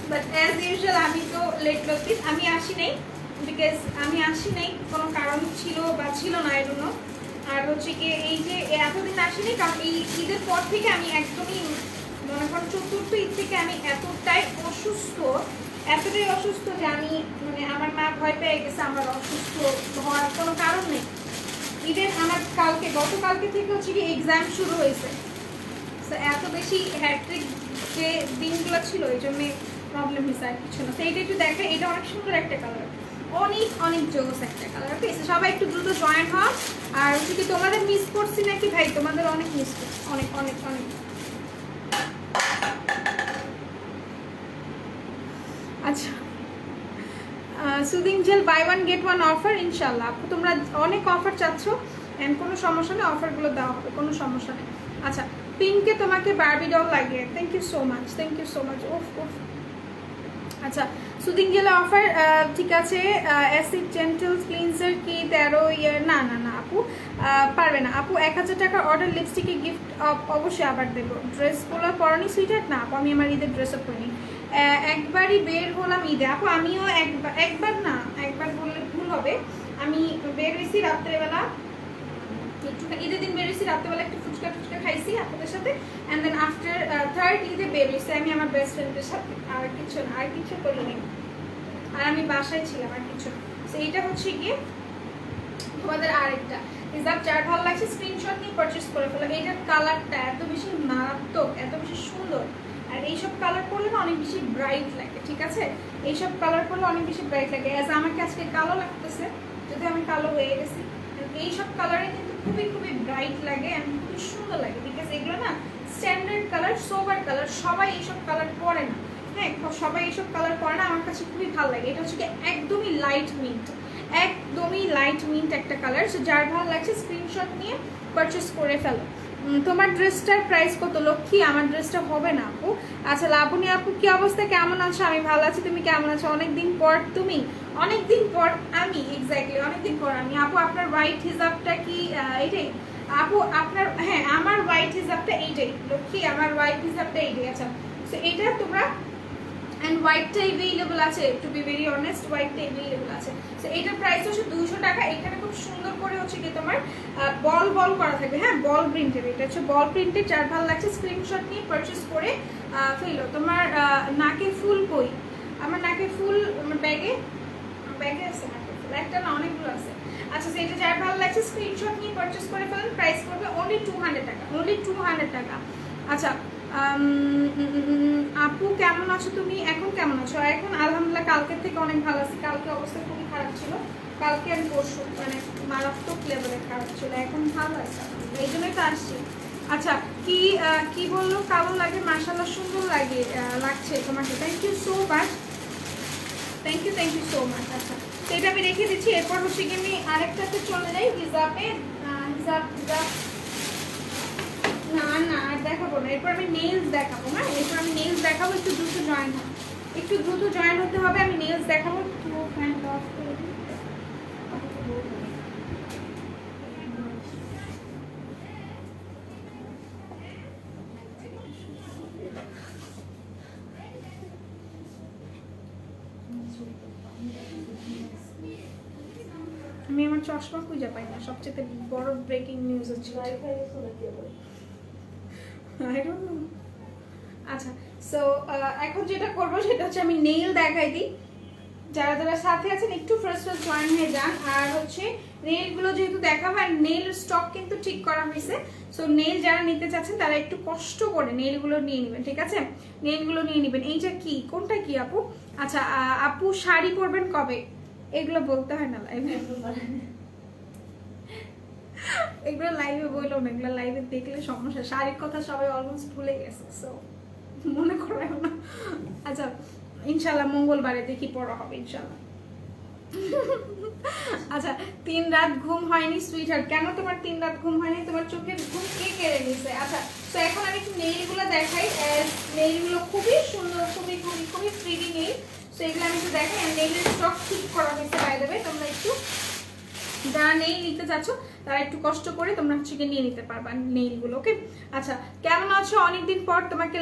বাট অ্যাজ ইউজুয়াল আমি তো লেট নোটিস আমি আসি নাই, বিকজ আমি আসি নাই কোনো কারণ ছিল বা ছিল না এজন্য। আর হচ্ছে কি এই যে এতদিন আসিনি কারণ এই ঈদের পর থেকে আমি একদমই মনে করো চতুর্থ ঈদ থেকে আমি এতটাই অসুস্থ যে আমি মানে আমার মা ভয় পেয়ে গেছে আমার অসুস্থ হওয়ার কোনো কারণ নেই। ঈদের আমার গতকালকে থেকে হচ্ছে কি এক্সাম শুরু হয়েছে, এত বেশি হ্যাট্রিক যে দিনগুলো ছিল এই জন্য প্রবলেম হয়েছে, আর কিছু না। সেইটা একটু দেখে, এটা অনেক সুন্দর একটা কালার, অনেক জোস একটা কালার। ঠিক আছে সবাই একটু দ্রুত জয়েন হও। আর হচ্ছে কি তোমাদের মিস করছি নাকি ভাই? তোমাদের অনেক মিস করছি, অনেক। আচ্ছা soothing gel buy one get one offer ইনশাল্লাহ। তোমরা অনেক অফার চাচ্ছ অ্যান্ড কোনো সমস্যা নেই, অফারগুলো দেওয়া হবে, কোনো সমস্যা নেই। আচ্ছা পিঙ্কে তোমাকে বারবি ডল লাগিয়ে, থ্যাংক ইউ সো মাচ। ওফ আচ্ছা সুদিং জেলে অফার ঠিক আছে। অ্যাসিড জেন্টেল ক্লিনজার কি 13 ইয়ার? না আপু পারবে না আপু। 1000 টাকার অর্ডার লিপস্টিকে গিফট অবশ্যই আবার দেবো। ড্রেসগুলো পরনি সুইটার? না আপু আমি আমার ঈদের ড্রেসও পরিনি, একবারই বের হলাম ঈদে। আপু আমিও একবার বললে ভুল হবে। আমি বের হয়েছি রাত্রেবেলা, ঈদের দিন বের হয়েছি রাত্রেবেলা, একটু ফুচকা খাইছি আপনাদের সাথে, অ্যান্ড দেন আফটার থার্ড ঈদে বের হয়েছি আমি আমার বেস্ট ফ্রেন্ডের সাথে। আর কিছু করিনি, আর আমি বাসায় ছিলাম, আর কিছু। তো এইটা হচ্ছে গিয়ে তোমাদের আরেকটা হিসাব, যার ভালো লাগছে স্ক্রিনশট নিয়ে পারচেস করে ফেলো। এইটার কালারটা এত বেশি মারাত্মক, এত বেশি সুন্দর, আর এইসব কালার পরলে না অনেক বেশি ব্রাইট লাগে। ঠিক আছে এইসব কালার পরলে অনেক বেশি ব্রাইট লাগে। অ্যাজ আমাকে আজকে কালো লাগতেছে, যদি আমি কালো হয়ে গেছি, এইসব কালারে কিন্তু খুবই ব্রাইট লাগে এবং খুবই সুন্দর লাগে, বিকজ এগুলো না স্ট্যান্ডার্ড কালার, সোবার কালার, সবাই এইসব কালার পরে না। হ্যাঁ সবাই এইসব কালার পরে না, আমার কাছে খুবই ভালো লাগে। এটা হচ্ছে একদমই লাইট মিন্ট একটা কালার। সো যার ভালো লাগছে স্ক্রিনশট নিয়ে পারচেস করে ফেলো। তোমার ড্রেসটার প্রাইস কত লক্ষ্মী? আমার ড্রেসটা হবে না আপু। আচ্ছা লাবণী আপু কি অবস্থা, কেমন আছো? আমি ভালো আছি, তুমি কেমন আছো? অনেকদিন পর তুমি, অনেকদিন পর আমি, এক্স্যাক্টলি অনেকদিন পর আমি। আপু আপনার হোয়াইট হিজাবটা কি এইটাই? আপু আপনার, হ্যাঁ আমার হোয়াইট হিজাবটা এইটাই লক্ষ্মী, আমার হোয়াইট হিজাবটা এইটাই। আচ্ছা সো এইটা তোমরা, অ্যান্ড হোয়াইটটা এভেইলেবল আছে, টু বি ভেরি অনেস্ট হোয়াইটটা এভেইলেবল আছে। সো এটার প্রাইস হচ্ছে 200 টাকা। এখানে খুব সুন্দর করে হচ্ছে কি তোমার বল করা থাকবে, হ্যাঁ বল প্রিন্টের, এটা হচ্ছে বল প্রিন্টের। যার ভালো লাগছে স্ক্রিনশট নিয়ে পারচেস করে ফেলো। তোমার নাকে ফুল কই? আমার নাকে ফুল আমার ব্যাগে আছে নাকে ফুল, একটা না অনেকগুলো আছে। আচ্ছা এটা যার ভালো লাগছে স্ক্রিনশট নিয়ে পারচেস করে ফেলেন। প্রাইস করবে অনলি 200 টাকা। আচ্ছা আপু কেমন আছো তুমি? এখন কেমন আছো? এখন আলহামদুলিল্লাহ কালকের থেকে অনেক ভালো আছি, কালকে অবস্থা খুবই খারাপ ছিল, কালকে আমি পরশু মানে মারাত্মক লেভেলে খারাপ ছিল, এখন ভালো আছে, এই জন্যই তো আসছি। আচ্ছা কি কি বললো, কালো লাগে, মাশাআল্লাহ সুন্দর লাগে, লাগছে তোমাকে, thank you so much, thank you so much. আচ্ছা তো এটা আমি রেখে দিচ্ছি, এরপর হচ্ছে কি আমি আরেকটাতে চলে যাই, হিজাবে হিজাব হিজাব না না আর দেখাবো না, এরপর আমি নেইলস দেখাবো। হ্যাঁ এরপর আমি নেইলস দেখাবো, একটু দ্রুত জয়েন হবে, একটু দ্রুত জয়েন হতে হবে, আমি নেইলস দেখাবো। তো ফ্যানটা অফ করে দিই। আমি আমার চশমা খুঁজে পাই না, সবচেয়ে বড় ব্রেকিং নিউজ হচ্ছে। I don't know. আচ্ছা সো এখন যেটা করব সেটা হচ্ছে আমি নেইল দেখাই দিই, যারা যারা সাথে আছেন একটু ফার্স্ট জয়েন হয়ে যান। আর হচ্ছে নেইলগুলো যেহেতু দেখাবো, আর নেইল স্টক কিন্তু ঠিক করা হয়েছে, সো নেইল যারা নিতে চাচ্ছেন তারা একটু কষ্ট করে নেইলগুলো নিয়ে নেবেন, ঠিক আছে? নেইলগুলো নিয়ে নেবেন। এইটা কি, কোনটা কি আপু? আচ্ছা আপু শাড়ি পরবেন কবে? এগুলো বলতে হয় না লাইভে, এগুলো লাইভে বললো না, এগুলো লাইভে দেখলে সমস্যা, শাড়ির কথা সবাই অলমোস্ট ভুলে গেছে, সো মনে করো না। আচ্ছা ইনশাল্লাহ মঙ্গলবারে দেখি পড়া হবে ইনশাল্লাহ। আচ্ছা 3 রাত ঘুম হয়নি সুইটহার্ট, কেন তোমার 3 রাত ঘুম হয়নি? তোমার চোখের ঘুম কে কেড়ে নিছে? আচ্ছা তো এখন আমি একটু নেইলগুলো দেখাই, নেইলগুলো খুবই সুন্দর, খুবই খুবই খুবই প্রিটি নেইল, তো এগুলো আমি একটু দেখাই। আর নেইলের স্টক ঠিক করা হয়েছে বাই দ্য ওয়ে, তোমরা একটু যারা নেইল নিতে চাচ্ছ তারা একটু কষ্ট করে তোমরা হচ্ছে নিয়ে নিতে পারবা নেইলগুলো, ওকে? আচ্ছা কেমন আছো? অনেকদিন পর তোমাকে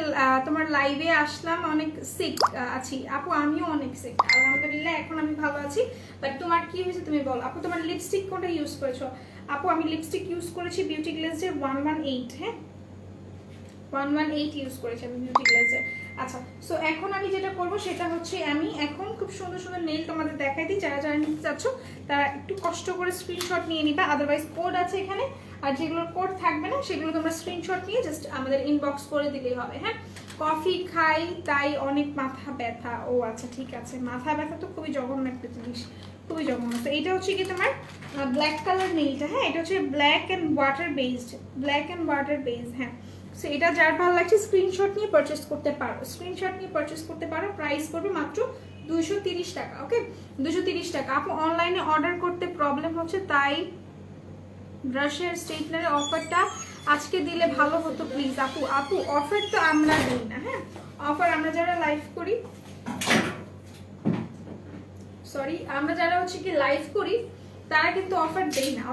তোমার লাইভে আসলাম, অনেক সিক আছি আপু, আমিও অনেক সিক, আলহামদুলিল্লাহ এখন আমি ভালো আছি, বাট তোমার কি হয়েছে তুমি বলো। আপু তোমার লিপস্টিক কোনটা ইউজ করেছো? আপু আমি লিপস্টিক ইউজ করেছি বিউটি গ্লেজের 118, হ্যাঁ 118 ইউজ করেছি আমি বিউটি গ্লেজের। আচ্ছা সো এখন আমি যেটা করব সেটা হচ্ছে আমি এখন খুব সুন্দর সুন্দর নেইল তোমাদের দেখাই দিই, যারা যারা নিতে চাচ্ছ তারা একটু কষ্ট করে স্ক্রিনশট নিয়ে নিবা, আদারওয়াইজ কোড আছে এখানে, আর যেগুলোর কোড থাকবে না সেগুলো তোমরা স্ক্রিনশট নিয়ে জাস্ট আমাদের ইনবক্স করে দিলেই হবে। হ্যাঁ কফি খাই তাই অনেক মাথা ব্যথা, ও আচ্ছা ঠিক আছে, মাথা ব্যথা তো খুবই জঘন্য একটা জিনিস, খুবই জঘন্য। তো এটা হচ্ছে কি তোমার ব্ল্যাক কালার নেইলটা, হ্যাঁ এটা হচ্ছে black and water based, black and water base, হ্যাঁ সো এটা যার ভালো লাগছে স্ক্রিনশট নিয়ে পারচেস করতে পারো, স্ক্রিনশট নিয়ে পারচেস করতে পারো, প্রাইস পড়বে মাত্র 230 টাকা, ওকে 230 টাকা। আপু অনলাইনে অর্ডার করতে প্রবলেম হচ্ছে, তাই ব্রাশের স্ট্রেটনারের অফারটা আজকে দিলে ভালো হতো প্লিজ। আপু আপু অফার তো আমরা দিই না, হ্যাঁ অফার আমরা যারা লাইভ করি, সরি আমরা যারা হচ্ছে কি লাইভ করি তারা কিন্তু অফার দেই না,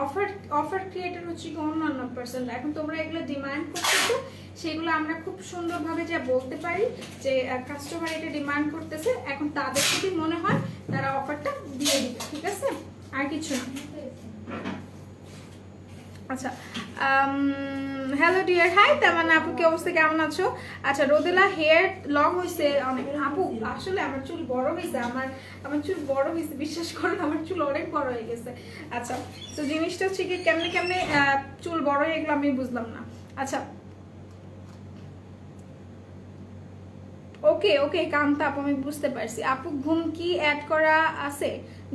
অফার ক্রিয়েটর হচ্ছে কি অন্যান্য পার্সন। এখন তোমরা এগুলো ডিমান্ড করতেছো, সেগুলো আমরা খুব সুন্দরভাবে যা বলতে পারি যে কাস্টমার এটা ডিমান্ড করতেছে, এখন তাদের যদি মনে হয় তারা অফারটা দিয়ে দিবে, ঠিক আছে? আর কিছু না। আচ্ছা হ্যালো ডিয়ার, হাই তামান্না আপু, কি অবস্থা, কেমন আছো? আচ্ছা রোদেলা হেয়ার লং হয়েছে অনেক আপু, আসলে আমার চুল বড় হয়েছে, আমার চুল বড় হয়েছে, বিশ্বাস করুন আমার চুল অনেক বড় হয়ে গেছে। আচ্ছা তো জিনিসটা হচ্ছে কি কেমনে কেমনে চুল বড় হয়ে গেলো আমি বুঝলাম না। আচ্ছা ওকে ওকে কান্তা আপু আমি বুঝতে পারছি। আপু ঘুম কি অ্যাড করা আছে?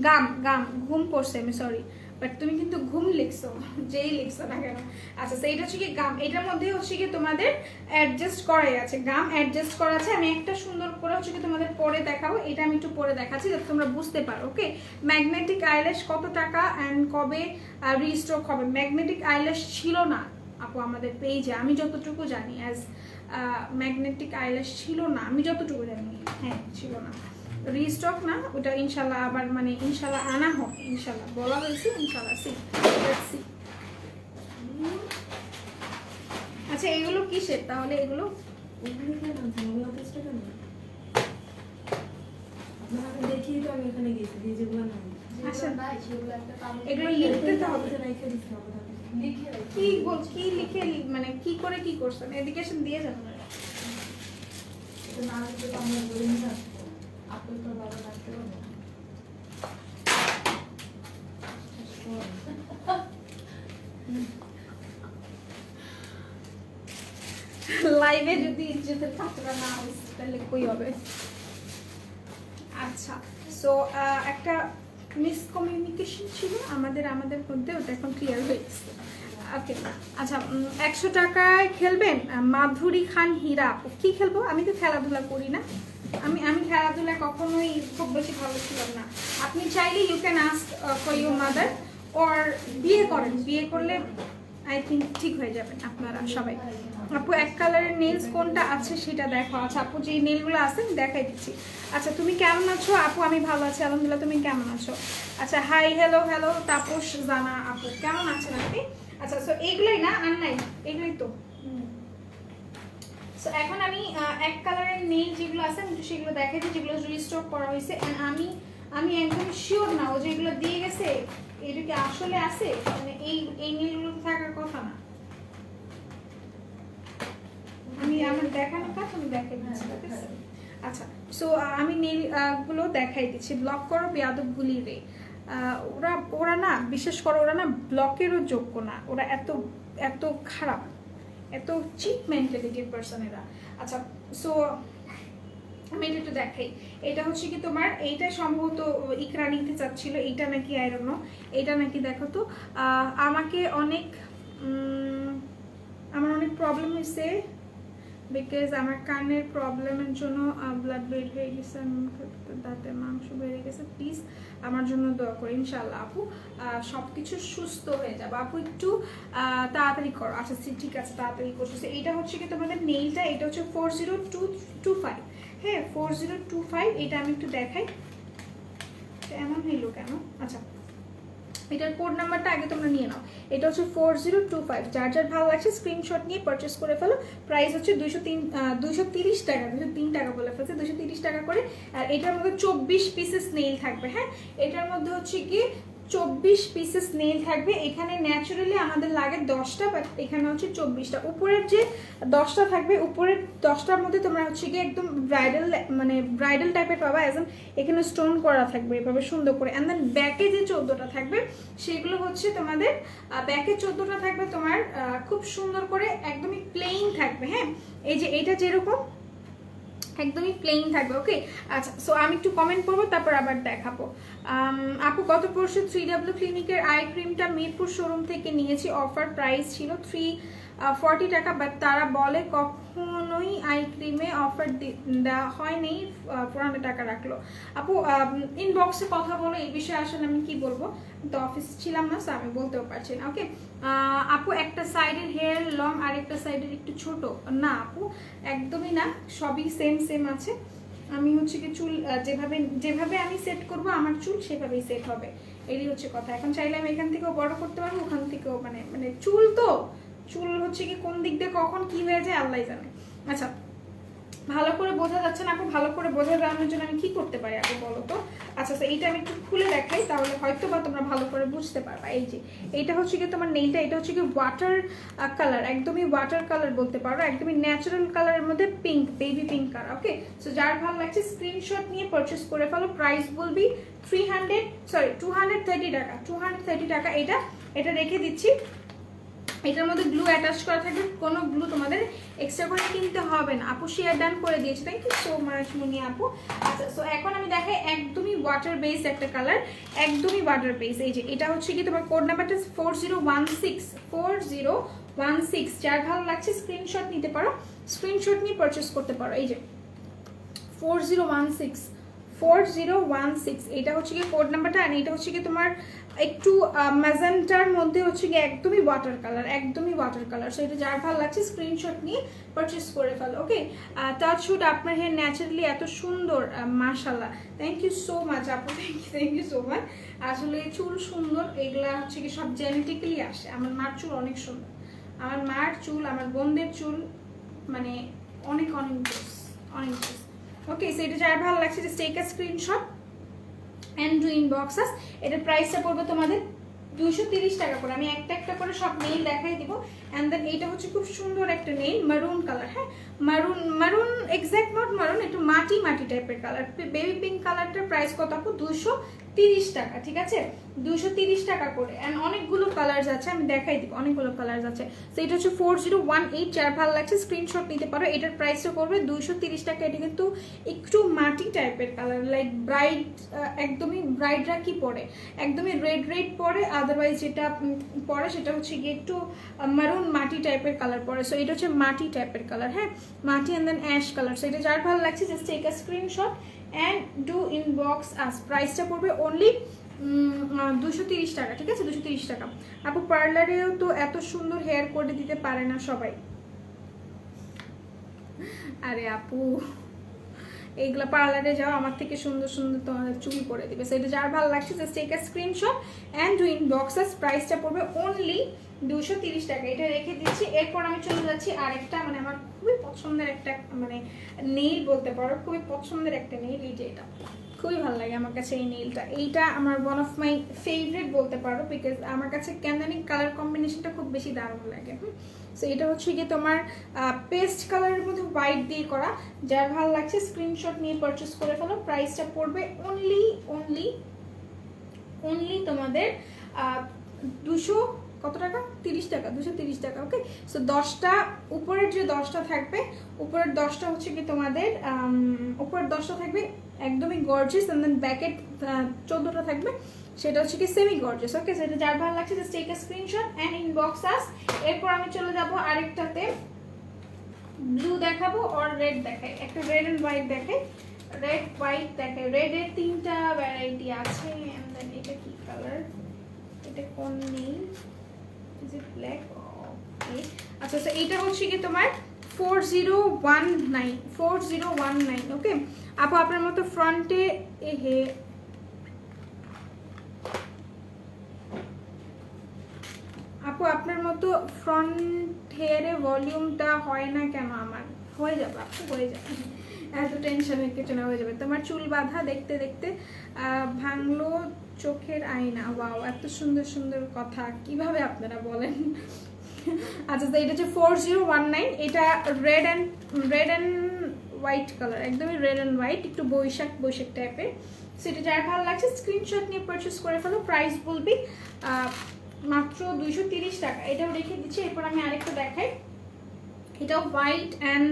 গাম গাম ঘুম পড়ছে, আমি সরি, বাট তুমি কিন্তু ঘুম লিখছো, যেই লিখছো না কেন। আচ্ছা সেইটা হচ্ছে কি গাম, এটার মধ্যে হচ্ছে কি তোমাদের অ্যাডজাস্ট করাই আছে, গাম অ্যাডজাস্ট করা আছে। আমি একটা সুন্দর করে হচ্ছে কি তোমাদের পরে দেখাবো, এটা আমি একটু পরে দেখাচ্ছি যাতে তোমরা বুঝতে পারো, ওকে? ম্যাগনেটিক আইল্যাশ কত টাকা অ্যান্ড কবে রিস্টক হবে? ম্যাগনেটিক আইল্যাশ ছিল না আপু আমাদের পেজে, আমি যতটুকু জানি, অ্যাজ ম্যাগনেটিক আইল্যাশ ছিল না আমি যতটুকু জানি, হ্যাঁ ছিল না, রিস্টক না ওটা, ইনশাল্লাহ আবার মানে ইনশাল্লাহ আনা হবে, ইনশাল্লাহ বলা হয়েছে, ইনশাল্লাহ সি। আচ্ছা এগুলো কিসের তাহলে? এগুলো দেখিয়ে তো আমি এখানে গেছি, যেগুলো না আচ্ছা এগুলো লিখতে তো হবে, কি বল কি লিখে মানে কি করে কি করছেন, এডুকেশন দিয়ে যাবেন না, আমরা বলি না আপনি তো ভালো রাখতে পারবেন। লাইভে যদি ইজ্জতের খাতরা না হয় তাহলে কই হবে। আচ্ছা সো একটা মিসকমিউনিকেশন ছিল আমাদের মধ্যে, ওটা এখন ক্লিয়ার হয়ে গেছে। ওকে আচ্ছা, 100 টাকায় খেলবেন মাধুরী খান হীরা আপু। কি খেলবো? আমি তো খেলাধুলা করি না, আমি খেলাধুলা কখনোই খুব বেশি ভালো ছিলাম না। আপনি চাইলে you can ask for your mother, ওর বিয়ে করেন, বিয়ে করলে আই থিঙ্ক ঠিক হয়ে যাবেন আপনারা সবাই। আপু এক কালারের নেলস কোনটা আছে সেটা দেখো। আচ্ছা আপু যে নেলগুলো আছে আমি দেখাই দিচ্ছি। আচ্ছা তুমি কেমন আছো আপু? আমি ভালো আছি আলহামদুলিল্লাহ, তুমি কেমন আছো? আচ্ছা হাই হ্যালো হ্যালো তাপস জানা আপু, কেমন আছেন আপনি? আচ্ছা সো এইগুলোই না, আর নাই এগুলোই তো। সো এখন আমি এক কালারের নেল যেগুলো আছে আমি সেগুলো দেখাই দিই, যেগুলো রিস্টক করা হয়েছে। অ্যান্ড আমি একদম শিওর না ও যেগুলো দিয়ে গেছে এটা কি আসলে আছে, মানে এই নেলগুলো থাকার কথা না। আমি আমার দেখানোর কাজ আমি দেখাই দিচ্ছি, ঠিক আছে? আচ্ছা সো আমি নেল গুলো দেখাই দিচ্ছি। ব্লক করো বেয়াদবগুলি রে, ওরা না, বিশেষ করে ওরা না ব্লকেরও যোগ্য না, ওরা এত খারাপ, এত চিপ মেন্টালিটির পার্সন এরা। আচ্ছা সো আমি এটা একটু দেখাই। এটা হচ্ছে কি তোমার, এইটা সম্ভবত ইকরা নিতে চাচ্ছিল, এইটা নাকি আই ডোন্ট নো, এইটা নাকি দেখো তো। আমার অনেক প্রবলেম হয়েছে, বিকজ আমার কানের প্রবলেমের জন্য ব্লাড বের হয়ে গেছে, দাঁতে মাংস বেড়ে গেছে। প্লিজ আমার জন্য দোয়া করে ইনশাল্লাহ আপু সব কিছু সুস্থ হয়ে যাবে। আপু একটু তাড়াতাড়ি করো। আচ্ছা ঠিক আছে তাড়াতাড়ি করতেছে। এইটা হচ্ছে কি তোমাদের নেইলটা, এটা হচ্ছে 40225, হ্যাঁ 4025। এটা আমি একটু দেখাই এমন হইলো কেন। আচ্ছা এটার কোড নাম্বারটা আগে তোমরা নিয়ে নাও। এটা হচ্ছে 4025। যার যার ভালো লাগছে স্ক্রিনশট নিয়ে পারচেস করে ফেলো। প্রাইস হচ্ছে 230 টাকা, 203 টাকা বলে ফেলছে, 230 টাকা করে। আর এটার মধ্যে 24 পিসেস নেইল থাকবে, হ্যাঁ এটার মধ্যে হচ্ছে কি 24 পিসেস নেইল থাকবে। এখানে ন্যাচারালি আমাদের লাগে 10টা, বাট এখানে হচ্ছে 24টা। উপরের যে 10টা থাকবে, উপরের 10টার মধ্যে তোমরা হচ্ছে কি একদম ব্রাইডাল টাইপের পাবা, একদম এখানে স্টোন করা থাকবে এভাবে সুন্দর করে। অ্যান্ড দেন ব্যাকে যে 14টা থাকবে সেগুলো হচ্ছে তোমাদের ব্যাকে 14টা থাকবে তোমার খুব সুন্দর করে একদমই প্লেইন থাকবে, হ্যাঁ এই যে এটা যেরকম একদমই প্লেইন থাকবে। ওকে আচ্ছা সো আমি একটু কমেন্ট করবো তারপর আবার দেখাবো। আপু গত পরশু 3W ক্লিনিকের আই ক্রিমটা মিরপুর শোরুম থেকে নিয়েছি, অফার প্রাইস ছিল 340 টাকা, বাট তারা বলে কখনোই আই ক্রিমে অফার দেওয়া হয়নি, 400 টাকা রাখলো। আপু ইনবক্সে কথা বলো এই বিষয়ে, আসলে আমি কি বলবো, তো অফিস ছিলাম না সো আমি বলতেও পারছি না। ওকে আপু একটা সাইডের হেয়ার লং আর একটা সাইডের একটু ছোট না আপু, একদমই না, সবই সেম আছে। আমি হচ্ছে কি চুল যেভাবে আমি সেট করব আমার চুল সেভাবেই সেট হবে, এরই হচ্ছে কথা। এখন চাইলে আমি এখান থেকেও বড় করতে পারবো, ওখান থেকেও মানে চুল হচ্ছে কি কোন দিক দিয়ে কখন কি হয়ে যায় আল্লাহই জানে। আচ্ছা ভালো করে বোঝা যাচ্ছে না আপু, ভালো করে বোঝা যাওয়ার জন্য আমি কি করতে পারি আপু বলো তো? আচ্ছা এইটা আমি একটু খুলে দেখাই, তাহলে হয়তো বা তোমরা ভালো করে বুঝতে পারবা। এই যে এইটা হচ্ছে কি তোমার নেইলটা, এটা হচ্ছে কি ওয়াটার কালার, একদমই ওয়াটার কালার বলতে পারো, একদমই ন্যাচারাল কালারের মধ্যে pink, baby pink colour. Okay so যার ভালো লাগছে স্ক্রিনশট নিয়ে পারচেস করে ফেলো। প্রাইস বলবি 230 টাকা, 230 টাকা। এটা রেখে দিচ্ছি। এটার মধ্যে গ্লু অ্যাটাচ করা থাকবে, কোনো গ্লু তোমাদের এক্সট্রা করে কিনতে হবে না। আপু শেয়ার ডান করে দিয়েছি, থ্যাংক ইউ সো মাচ মুনি আপু। আচ্ছা সো এখন আমি দেখাই একদমই ওয়াটার বেস একটা কালার, একদমই ওয়াটার বেস। এই যে এটা হচ্ছে কি তোমার কোড নাম্বারটা 4016। যার ভালো লাগছে স্ক্রিনশট নিতে পারো, স্ক্রিনশট নিয়ে পারচেস করতে পারো। এই যে 4016, এটা হচ্ছে কি কোড নাম্বারটা। আর এটা হচ্ছে কি তোমার একটু ম্যাজেন্টার মধ্যে হচ্ছে কি একদমই ওয়াটার কালার। সো এটা যার ভালো লাগছে স্ক্রিনশট নিয়ে পারচেস করে ফেলো। ওকে টাচ শুট আপনার হেয়ার ন্যাচারালি এত সুন্দর, মাশাআল্লাহ, থ্যাংক ইউ সো মাচ আপু, থ্যাংক ইউ সো মাচ। আসলে চুল সুন্দর এগুলা হচ্ছে কি সব জেনেটিক্যালি আসে। আমার মার চুল অনেক সুন্দর, আমার মার চুল, আমার বোনদের চুল মানে অনেক জোস। ওকে সো এটা যার ভালো লাগছে just take a screenshot and do inbox us. এটার প্রাইসটা পড়বে তোমাদের 230 টাকা করে। আমি একটা করে সব নেইল দেখাই দিব। অ্যান্ড দেন এইটা হচ্ছে খুব সুন্দর একটা নেইল, মারুন কালার, হ্যাঁ মারুন এক্স্যাক্ট নট মারুন, একটু মাটি টাইপের কালার, বেবি পিঙ্ক কালারটার প্রাইস কত আপু? 230 টাকা, ঠিক আছে? 230 টাকা করে। অ্যান্ড অনেকগুলো কালার্স আছে, আমি দেখাই দিব, অনেকগুলো কালার্স আছে। তো এটা হচ্ছে 4018, যার ভালো লাগছে স্ক্রিনশট নিতে পারো। এটার প্রাইসটা পড়বে 230 টাকা। এটা কিন্তু একটু মাটি টাইপের কালার, লাইক ব্রাইট, একদমই ব্রাইটরা কি পরে একদমই রেড রেড পরে, আদারওয়াইজ যেটা পরে সেটা হচ্ছে গিয়ে একটু মারুন মাটি টাইপের কালার পরে। সো এটা হচ্ছে মাটি টাইপের কালার, হ্যাঁ, মাটি and then ash colour. So এটা যার ভালো লাগছে just take a screenshot and do inbox us. প্রাইসটা পড়বে অনলি 230 টাকা, ঠিক আছে? 230 টাকা। আপু পার্লারেও তো এত সুন্দর হেয়ার করে দিতে পারে না সবাই। আরে আপু, এইগুলো পার্লারে যাও, আমার থেকে সুন্দর সুন্দর তোমাদের চুল করে দিবে। সেটা যার ভালো লাগছে just take a screenshot and do inbox us. প্রাইসটা পড়বে অনলি 230 টাকা। এটা রেখে দিচ্ছি। এরপর আমি চলে যাচ্ছি আরেকটা, মানে আমার খুবই পছন্দের একটা, মানে নেইল বলতে পারো, খুবই পছন্দের একটা নেইল। এই যে এটা খুবই ভালো লাগে আমার কাছে, এই নেইলটা। এইটা আমার ওয়ান অফ মাই ফেভারিট বলতে পারো, বিকজ আমার কাছে ক্যান্ডানিক কালার কম্বিনেশনটা খুব বেশি দারুণ লাগে। সো এটা হচ্ছে গিয়ে তোমার পেস্ট কালারের মধ্যে হোয়াইট দিয়ে করা। যার ভালো লাগছে স্ক্রিনশট নিয়ে পারচেস করে ফেলো। প্রাইসটা পড়বে অনলি তোমাদের 200 কত টাকা, 30 টাকা, 230 টাকা। ওকে, সো 10টা, উপরের যে 10টা থাকবে, উপরের 10টা হচ্ছে কি তোমাদের, উপরের 10টা থাকবে একদমই গর্জিয়াস, এন্ড দেন ব্যাকেট 14টা থাকবে, সেটা হচ্ছে কি সেমি গর্জিয়াস। ওকে, সেটা যার ভালো লাগছে just take a screenshot and inbox us. এরপর আমি চলে যাব আরেকটাতে, ব্লু দেখাবো আর রেড দেখাই, একটা রেড এন্ড হোয়াইট দেখাই, রেড হোয়াইট দেখাই। রেডের 3টা ভ্যারাইটি আছে। এন্ড দেন এটা কি কালার, এটা কোন নেই, ইজ ইট ব্ল্যাক? ওকে, আচ্ছা, তো এইটা হচ্ছে কি তোমার 4019। ওকে আপু, আপনার মতো ফ্রন্টে আপু আপনার মতো ফ্রন্ট হেয়ারে ভলিউমটা হয় না কেন? আমার হয়ে যাবে আপু, হয়ে যাবে, এত টেনশনের কিছু না, হয়ে যাবে। তোমার চুল বাঁধা দেখতে দেখতে ভাঙলো চোখের আয়না। ওয়াও, এত সুন্দর সুন্দর কথা কিভাবে আপনারা বলেন। আচ্ছা, তো এটা হচ্ছে 4019। এটা রেড অ্যান্ড হোয়াইট কালার, একদমই রেড অ্যান্ড হোয়াইট, একটু বৈশাখ টাইপের। সেটা যার ভালো লাগছে স্ক্রিনশট নিয়ে পারচেস করে ফেলো। প্রাইস বলবি মাত্র 230 টাকা। এটাও রেখে দিচ্ছি। এরপর আমি আরেকটা দেখাই, এটাও হোয়াইট অ্যান্ড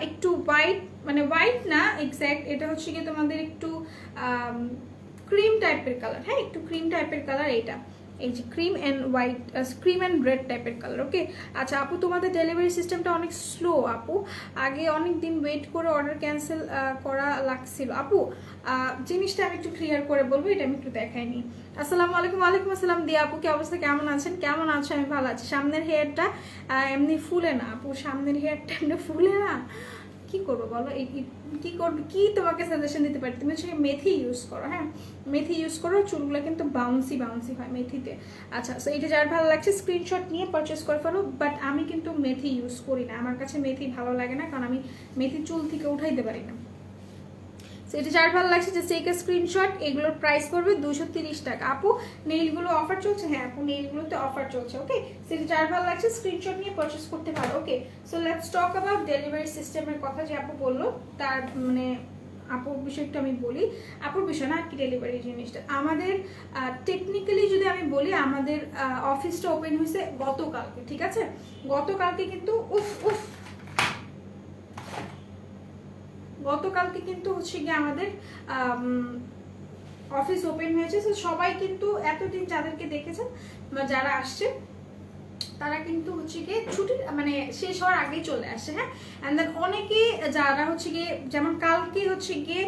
একটু হোয়াইট, মানে হোয়াইট না এক্স্যাক্ট, এটা হচ্ছে কি তোমাদের একটু ক্রিম টাইপের কালার, হ্যাঁ, একটু ক্রিম টাইপের কালার। এইটা এই যে cream and white, cream and red টাইপের কালার। ওকে, আচ্ছা আপু, তোমাদের ডেলিভারি সিস্টেমটা অনেক স্লো আপু, আগে অনেক দিন ওয়েট করে অর্ডার ক্যান্সেল করা লাগছিল আপু। জিনিসটা আমি একটু ক্লিয়ার করে বলবো, এটা আমি একটু দেখাইনি। আসসালামু আলাইকুম। ওয়ালাইকুম আসসালাম দিয়া আপু, কি অবস্থা, কেমন আছেন? কেমন আছো? আমি ভালো আছি। সামনের হেয়ারটা এমনি ফুলে না আপু, সামনের হেয়ারটা এমনি ফুলে না, কি করবো বলো? কি করবে, কি তোমাকে সাজেশন দিতে পারি? তুমি হচ্ছে মেথি ইউজ করো, হ্যাঁ, মেথি ইউজ করো, চুলগুলো কিন্তু বাউন্সি হয় মেথিতে। আচ্ছা, সো এটা যার ভালো লাগছে স্ক্রিনশট নিয়ে পারচেস করে ফেলো। বাট আমি কিন্তু মেথি ইউজ করি না, আমার কাছে মেথি ভালো লাগে না, কারণ আমি মেথি চুল থেকে উঠাইতে পারি না। সো এটা যার ভালো লাগছে জাস্ট টেক আ স্ক্রিনশট। এগুলোর প্রাইস পড়বে 230 টাকা। আপু নেইলগুলো অফার চলছে? হ্যাঁ আপু, নেইলগুলোতে অফার চলছে। ওকে, সো এটা যার ভালো লাগছে স্ক্রিনশট নিয়ে পারচেস করতে পারো। Okay, so let's talk about delivery সিস্টেমের কথা যে আপু বললো, তার মানে আপুর বিষয়টা আমি বলি। আপুর বিষয় না আর কি, ডেলিভারি জিনিসটা আমাদের টেকনিক্যালি যদি আমি বলি, আমাদের অফিসটা ওপেন হয়েছে গতকালকে, ঠিক আছে? গতকালকে কিন্তু গতকালকে কিন্তু হচ্ছে গিয়ে আমাদের অফিস ওপেন হয়েছে। সবাই কিন্তু এতদিন যাদেরকে দেখেছেন বা যারা আসছে, তারা কিন্তু হচ্ছে গিয়ে ছুটি মানে শেষ হওয়ার আগেই চলে আসে, হ্যাঁ। অ্যান্ড দেন অনেকে যারা হচ্ছে গিয়ে, যেমন কালকে হচ্ছে গিয়ে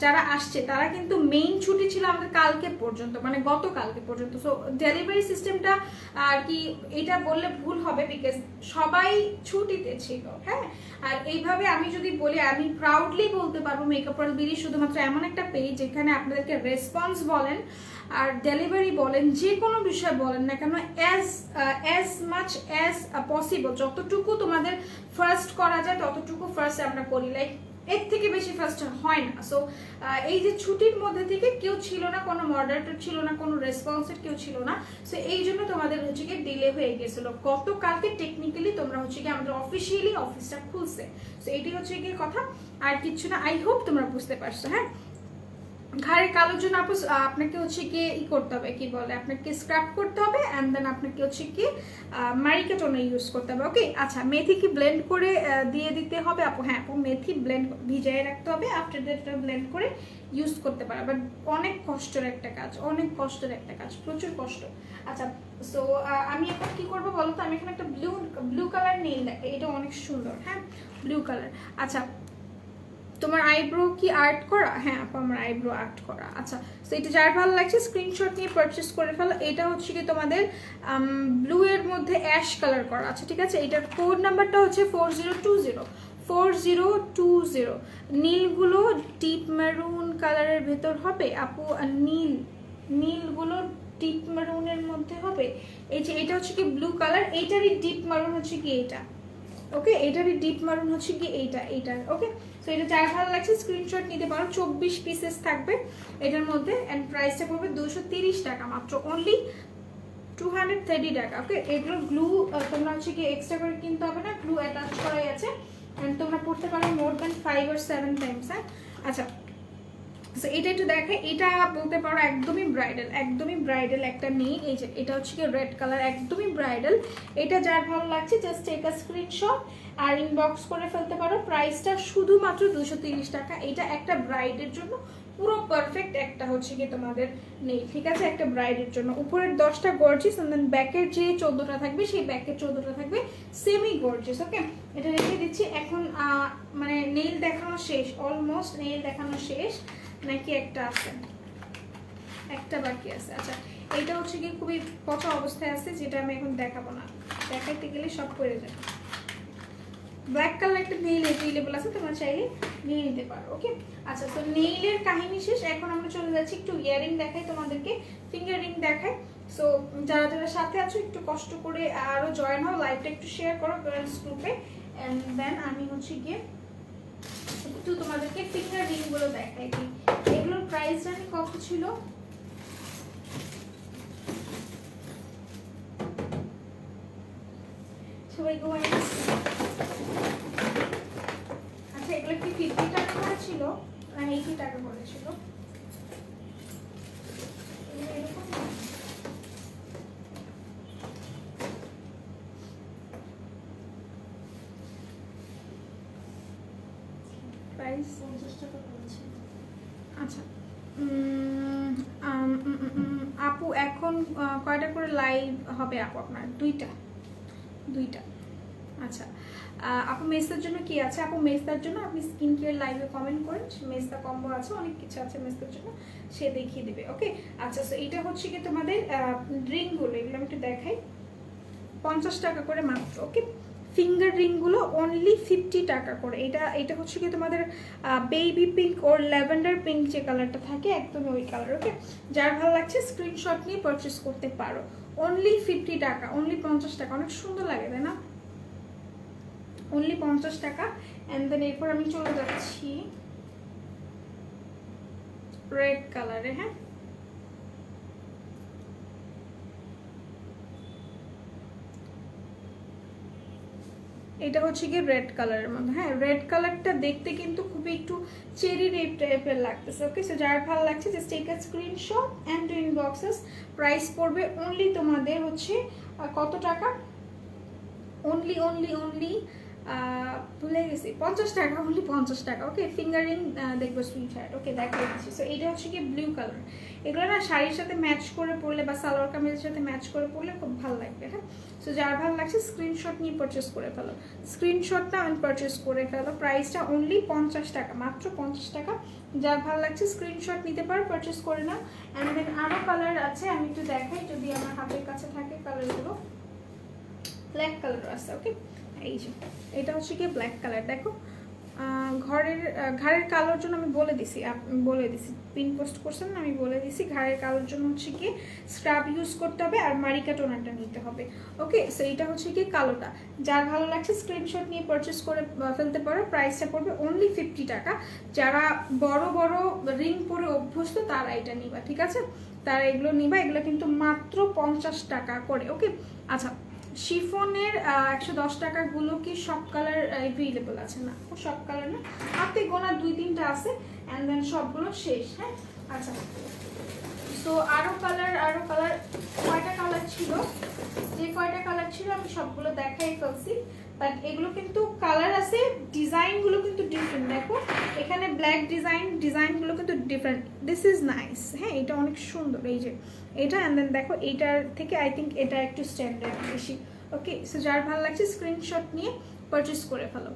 যারা আসছে, তারা কিন্তু মেইন ছুটি ছিল আমাদের কালকে পর্যন্ত, মানে গতকালকে পর্যন্ত। সো ডেলিভারি সিস্টেমটা আর কি, এটা বললে ভুল হবে, বিকজ সবাই ছুটিতে ছিল, হ্যাঁ। আর এইভাবে আমি যদি বলি, আমি প্রাউডলি বলতে পারবো মেকআপ ওয়ার্ল্ড বিডি শুধুমাত্র এমন একটা পেজ যেখানে আপনাদেরকে রেসপন্স বলেন আর ডেলিভারি বলেন, যে কোনো বিষয় বলেন না কেন, অ্যাজ মাচ অ্যাজ পসিবল, যতটুকু তোমাদের ফার্স্ট করা যায় ততটুকু ফার্স্ট আমরা করি, লাইক এর থেকে বেশি ফার্স্ট হয় না। সো এই যে ছুটির মধ্যে থেকে কেউ ছিল না, কোনো মডারেটর ছিল না, কোনো রেসপন্সের কেউ ছিল না। সো এই জন্য তোমাদের হচ্ছে গিয়ে ডিলে হয়ে গেছিলো। গতকালকে টেকনিক্যালি তোমরা হচ্ছে গিয়ে আমাদের অফিসিয়ালি অফিসটা খুলছে। সো এটি হচ্ছে গিয়ে কথা, আর কিছু না। আই হোপ তোমরা বুঝতে পারছো, হ্যাঁ। ঘাড়ে কালোর জন্য আপু আপনাকে হচ্ছে কি করতে হবে, কি বলে, আপনাকে স্ক্রাব করতে হবে অ্যান্ড দেন আপনাকে হচ্ছে কি মারিকা টোনার ইউজ করতে হবে। ওকে, আচ্ছা মেথি কি ব্লেন্ড করে দিয়ে দিতে হবে আপু? হ্যাঁ আপু, মেথি ব্লেন্ড ভিজিয়ে রাখতে হবে, আফটার দ্যাট ব্লেন্ড করে ইউজ করতে পারে। বাট অনেক কষ্টের একটা কাজ, অনেক কষ্টের একটা কাজ, প্রচুর কষ্ট। আচ্ছা সো আমি এখন কি করবো বলো তো, আমি এখানে একটা ব্লু কালার নেই দেখে, এটা অনেক সুন্দর। হ্যাঁ ব্লু কালার। আচ্ছা তোমার আইব্রো কি আর্ট করা? হ্যাঁ আপু আমার আইব্রো আর্ট করা। আচ্ছা তো এটা যার ভালো লাগছে স্ক্রিনশট নিয়ে পারচেস করে ফেলো। এটা হচ্ছে কি তোমাদের ব্লু এর মধ্যে অ্যাশ কালার করা আছে, ঠিক আছে। এটার কোড নাম্বারটা হচ্ছে 4020 4020। নীলগুলো ডিপ মেরুন কালারের ভেতর হবে আপু, আর নীলগুলো ডিপ মেরুনের মধ্যে হবে। এই যে এটা হচ্ছে কি ব্লু কালার, এইটারই ডিপ মেরুন হচ্ছে কি এটা। ওকে, এটারই ডিপ মারুন হচ্ছে কি এইটা। ওকে, সো এটা যার ভালো লাগছে স্ক্রিনশট নিতে পারো। 24 পিসেস থাকবে এটার মধ্যে অ্যান্ড প্রাইসটা পড়বে 230 টাকা মাত্র, অনলি 230 টাকা। ওকে, এগুলো গ্লু তোমরা হচ্ছে কি এক্সট্রা করে কিনতে হবে না, গ্লু অ্যাটাচ করাই আছে অ্যান্ড তোমরা পড়তে পারো মোর দ্যান 5 or 7 টাইমস। হ্যাঁ আচ্ছা সো এটা একটু দেখে, এটা বলতে পারো একদমই ব্রাইডাল একটা নেই। এই যে এটা হচ্ছে কি রেড কালার, একদমই ব্রাইডাল। এটা যার ভালো লাগছে জাস্ট টেক আ স্ক্রিনশট আর ইনবক্স করে ফেলতে পারো। প্রাইসটা শুধুমাত্র 230 টাকা। এটা একটা ব্রাইডের জন্য পুরো পারফেক্ট একটা হচ্ছে কি তোমাদের নেই, ঠিক আছে, একটা ব্রাইডের জন্য। উপরের 10টা গর্জিয়াস এন্ড দেন ব্যাকের যে 14টা থাকবে সেই ব্যাকের 14টা থাকবে সেমি গর্জিয়াস। ওকে, এটা রেখে দিচ্ছি এখন। মানে নেইল দেখানো শেষ, অলমোস্ট নেইল দেখানো শেষ, নাকি একটা আছে, একটা বাকি আছে। আচ্ছা এইটা হচ্ছে কি খুবই পচা অবস্থায় আছে, যেটা আমি এখন দেখাবো না, দেখাইতে গেলে সব পড়ে যাবে। ব্ল্যাক কালার একটা নেইল অ্যাভেলেবল আছে, তোমরা চাইলে নিয়ে নিতে পারো। ওকে আচ্ছা তো নেইলের কাহিনী শেষ, এখন আমরা চলে যাচ্ছি একটু ইয়ারিং দেখাই তোমাদেরকে, ফিঙ্গার রিং দেখাই। সো যারা যারা সাথে আছো একটু কষ্ট করে আরো জয়েন হও, লাইভটা একটু শেয়ার করো গার্লস গ্রুপে এন্ড দেন আমি হচ্ছে গিয়ে একটু তোমাদেরকে ফিঙ্গার রিং গুলো দেখাই দিই। এগুলোর প্রাইস জানি কত ছিল, সবাই ঘুমাই গেছে। আচ্ছা এগুলো কি 50 টাকা করে ছিল না 80 টাকা করে ছিল? প্রাইস 50 টাকা করেছে। আচ্ছা আপু এখন কয়টা করে লাইভ হবে আপু আপনার? দুইটা। আচ্ছা আপু মেসের জন্য কি আছে? আপু মেসের জন্য আপনি স্কিন কেয়ার লাইভে কমেন্ট করেন, মেসটা কম্বো আছে, অনেক কিছু আছে মেসের জন্য, সে দেখিয়ে দিবে। ওকে আচ্ছা সো এইটা হচ্ছে কি তোমাদের রিংগুলো, এগুলো আমি একটু দেখাই, 50 টাকা করে মাত্র। ওকে ফিঙ্গার রিংগুলো অনলি 50 টাকা করে। এটা হচ্ছে কি তোমাদের বেবি পিঙ্ক ওর ল্যাভেন্ডার পিঙ্ক যে কালারটা থাকে একদমই ওই কালার। ওকে যার ভালো লাগছে স্ক্রিনশট নিয়ে পারচেস করতে পারো, অনলি 50 টাকা, অনলি 50 টাকা। অনেক সুন্দর লাগে তাই না? অনলি 50 টাকা। অ্যান্ড দেন এরপর আমি চলে যাচ্ছি রেড কালারে। হ্যাঁ এটা হচ্ছে কি রেড কালারের মধ্যে। হ্যাঁ রেড কালারটা দেখতে কিন্তু খুবই একটু চেরি রেড টাইপের লাগতেছে। ওকে সো যার ভালো লাগছে just take a screenshot and inbox us. Price পড়বে অনলি তোমাদের হচ্ছে কত টাকা? অনলি ভুলে গেছি, 50 টাকা, অনলি 50 টাকা। ওকে ফিঙ্গারিং দেখবো সুইট হার্ট। ওকে দেখা দিচ্ছি। সো এটা হচ্ছে কি ব্লু কালার, এগুলো না শাড়ির সাথে ম্যাচ করে পরলে বা সালোয়ার কামিজের সাথে ম্যাচ করে পরলে খুব ভালো লাগবে। হ্যাঁ সো যার ভালো লাগছে স্ক্রিনশট নিয়ে পারচেস করে ফেলো, স্ক্রিনশটটা আমি পারচেস করে ফেলো। প্রাইসটা অনলি 50 টাকা, মাত্র 50 টাকা। যার ভালো লাগছে স্ক্রিনশট নিতে পারো, পারচেস করে নাও। অ্যান্ড দেন আরও কালার আছে, আমি একটু দেখাই যদি আমার হাতের কাছে থাকে কালারগুলো। ব্ল্যাক কালার আছে। ওকে এই যে এটা হচ্ছে কি ব্ল্যাক কালার, দেখো ঘাড়ের কালোর জন্য আমি বলে দিছি পিন পোস্ট করছেন না, আমি বলে দিছি ঘাড়ের কালোর জন্য হচ্ছে কি স্ক্রাব ইউজ করতে হবে আর মারিকা টোনারটা নিতে হবে। ওকে সো এটা হচ্ছে কি কালোটা। যার ভালো লাগছে স্ক্রিনশট নিয়ে পারচেস করে ফেলতে পারো। প্রাইসটা পড়বে অনলি 50 টাকা। যারা বড় বড় রিং পরে অভ্যস্ত তারা এটা নিবা, ঠিক আছে, তারা এগুলো নিবা। এগুলো কিন্তু মাত্র 50 টাকা করে। ওকে আচ্ছা শিফনের 110 টাকাগুলো কি সব কালার অ্যাভেলেবল আছে? না সব কালার না, হাতে গোনা 2-3টা আছে অ্যান্ড দেন সবগুলো শেষ। হ্যাঁ আচ্ছা, সো আরো কালার কয়টা কালার ছিল, যে কয়টা কালার ছিল আমি সবগুলো দেখাই ফেলছি, বাট এগুলো কিন্তু কালার আছে, ডিজাইনগুলো কিন্তু ডিফারেন্ট। দেখো এখানে ব্ল্যাক ডিজাইনগুলো কিন্তু ডিফারেন্ট। দিস ইজ নাইস, হ্যাঁ এটা অনেক সুন্দর। এই যে এটা, অ্যান্ড দেন দেখো এইটার থেকে আই থিঙ্ক এটা একটু স্ট্যান্ডার্ড বেশি। ওকে, সো যার ভালো লাগছে স্ক্রিনশট নিয়ে পারচেস করে ফেলো।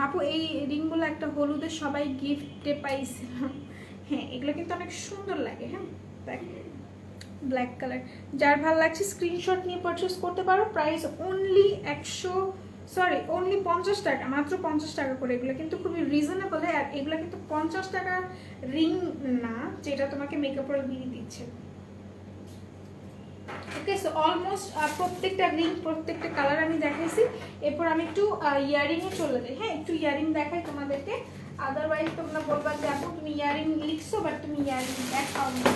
আপু এই রিংগুলো একটা হলুদের সবাই গিফটে পাইছিলাম। হ্যাঁ এগুলো কিন্তু অনেক সুন্দর লাগে। হ্যাঁ দেখ ব্ল্যাক কালার, যার ভালো লাগছে স্ক্রিনশট নিয়ে পারচেস করতে পারো। প্রাইস অনলি অনলি 50 টাকা, মাত্র 50 টাকা করে। এগুলো কিন্তু খুবই রিজনেবল। আর এগুলো কিন্তু 50 টাকার রিং না যেটা তোমাকে মেকআপ রোল দিয়ে দিচ্ছে। ওকে, সো অলমোস্ট প্রত্যেকটা রিং প্রত্যেকটা কালার আমি দেখাইছি। এরপর আমি একটু ইয়ারিংয়ে চলে যাই। হ্যাঁ একটু ইয়ারিং দেখাই তোমাদেরকে, আদারওয়াইজ তোমরা বলবা যে আপু তুমি ইয়ারিং লিখছো বাট তুমি ইয়ারিং দেখাও না,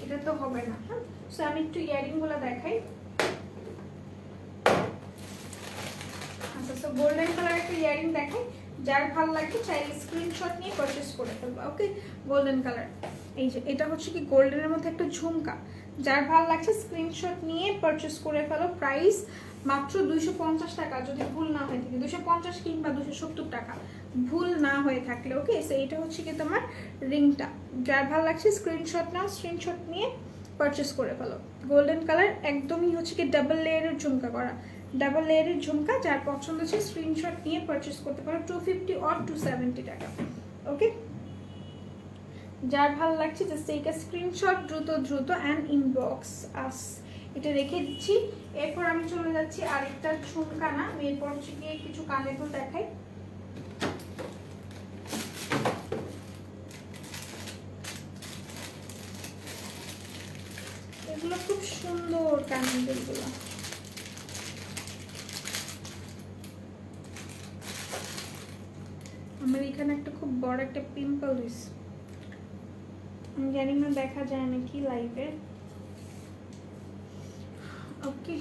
এটা তো হবে না। হ্যাঁ, সো আমি একটু ইয়ারিংগুলো দেখাই। আচ্ছা, সো গোল্ডেন কালার একটা ইয়ারিং দেখাই, যার ভালো লাগবে চাইলে স্ক্রিনশট নিয়ে পারচেস করে ফেলবা। ওকে, গোল্ডেন কালার, এই যে এটা হচ্ছে কি গোল্ডেনের মধ্যে একটা ঝুমকা, যার ভালো লাগছে স্ক্রিনশট নিয়ে পারচেস করে ফেলো। প্রাইস মাত্র 250 টাকা, যদি ভুল না হয়ে থাকে 250 কিংবা 270 টাকা, ভুল না হয়ে থাকলে। ওকে, সো এটা হচ্ছে কি তোমার রিংটা, যার ভালো লাগছে স্ক্রিনশট নাও, স্ক্রিনশট নিয়ে পারচেস করে ফেলো। গোল্ডেন কালার, একদমই হচ্ছে কি ডাবল লেয়ারের ঝুমকা করা, ডাবল লেয়ারের ঝুমকা, যার পছন্দ হচ্ছে স্ক্রিনশট নিয়ে পারচেস করতে পারো। 250 অর 270 টাকা। ওকে, যার ভালো লাগছে জাস্ট টেক আ স্ক্রিনশট, দ্রুত অ্যান্ড ইনবক্স আস, এটা রেখে দিচ্ছি। এরপর আমি চলে যাচ্ছি আরেকটা ঝুমকা না, আমি এরপর হচ্ছে গিয়ে কিছু কানের দুল দেখাই। এগুলো খুব সুন্দর কানের দুলগুলো। আমার এখানে একটা খুব বড় একটা পিম্পল হয়েছে, আমি জানি না দেখা যায় নাকি লাইভে। ওকে,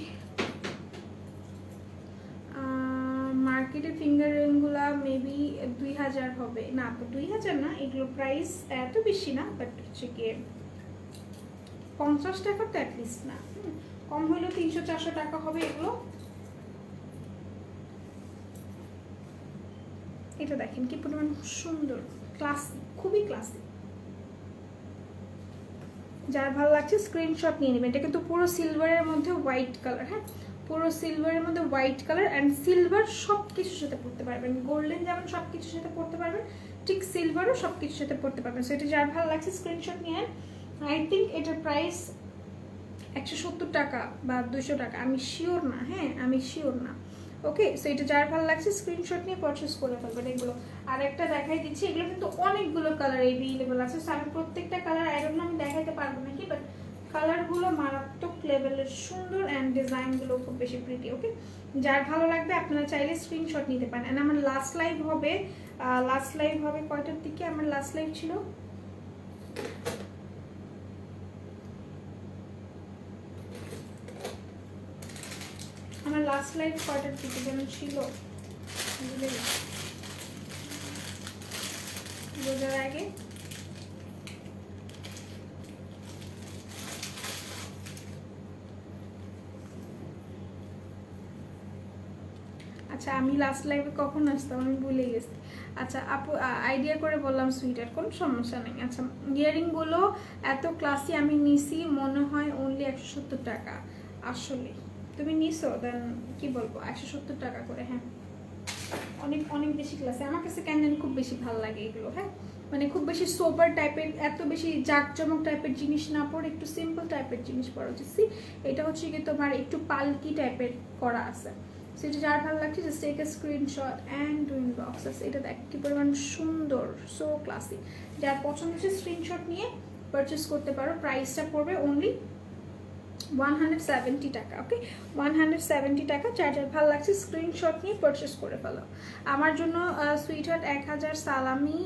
মার্কেটে ফিঙ্গার রিংগুলা মেবি 2000 হবে না, 2000 না, এগুলো প্রাইস এত বেশি না, বাট হচ্ছে গিয়ে 50 টাকা তো অ্যাটলিস্ট না, কম হলেও 300-400 টাকা হবে এগুলো। এটা দেখেন কি পরিমাণ সুন্দর, ক্লাসিক, খুবই ক্লাসিক। যার ভালো লাগছে স্ক্রিনশট নিয়ে নেবেন। এটা কিন্তু পুরো সিলভারের মধ্যে হোয়াইট কালার। হ্যাঁ, পুরো সিলভারের মধ্যে হোয়াইট কালার, অ্যান্ড সিলভার সব কিছুর সাথে পড়তে পারবেন। গোল্ডেন যেমন সব কিছুর সাথে পড়তে পারবেন, ঠিক সিলভারও সব কিছুর সাথে পড়তে পারবেন। সো এটা যার ভালো লাগছে স্ক্রিনশট নিয়ে। আই থিঙ্ক এটার প্রাইস 170 টাকা বা 200 টাকা, আমি শিওর না। হ্যাঁ আমি শিওর না। ওকে, সো এটা যার ভালো লাগছে স্ক্রিনশট নিয়ে পারচেস করে ফেলবেন এগুলো। আর একটা দেখাই দিচ্ছি, এগুলো কিন্তু অনেকগুলো কালার এভেলেবল আছে। সো আমি প্রত্যেকটা কালার আইডন আমি দেখাতে পারবো নাকি, বাট কালারগুলো মারাত্মক লেভেলের সুন্দর, অ্যান্ড ডিজাইনগুলো খুব বেশি প্রিটি। ওকে, যার ভালো লাগবে আপনারা চাইলে স্ক্রিনশট নিতে পারেন। অ্যান্ড আমার লাস্ট লাইভ হবে কয়টার দিকে? আমার লাস্ট লাইভ ছিল কয়টার দিকে যেন ছিল, বোঝার আগে। আচ্ছা, আমি লাস্ট লাইভে কখন আসতাম আমি ভুলে গেছি। আচ্ছা আপু, আইডিয়া করে বললাম সুইটার, কোনো সমস্যা নেই। আচ্ছা, ইয়ারিংগুলো এত ক্লাসি, আমি নিছি মনে হয় অনলি 170 টাকা। আসলে তুমি নিছো, দেন কি বলবো, 170 টাকা করে। হ্যাঁ, অনেক অনেক বেশি ক্লাসে, আমার কাছে কেন জানি খুব বেশি ভালো লাগে এগুলো। হ্যাঁ, মানে খুব বেশি সোবার টাইপের, এত বেশি জাঁকজমক টাইপের জিনিস না পরে একটু সিম্পল টাইপের জিনিস পরা উচিত। এটা হচ্ছে কি তোমার একটু পালকি টাইপের করা আছে। সেটা যার ভালো লাগছে just take a screenshot and do inbox us. এটা দেখ কি পরিমাণ সুন্দর, সো ক্লাসিক। যার পছন্দ হচ্ছে স্ক্রিনশট নিয়ে পারচেস করতে পারো। প্রাইসটা পড়বে অনলি 170 টাকা। ওকে, 170 টাকা। যার ভালো লাগছে স্ক্রিনশট নিয়ে পারচেস করে ফেলো। আমার জন্য সুইটহার্ট 1000 সালামি,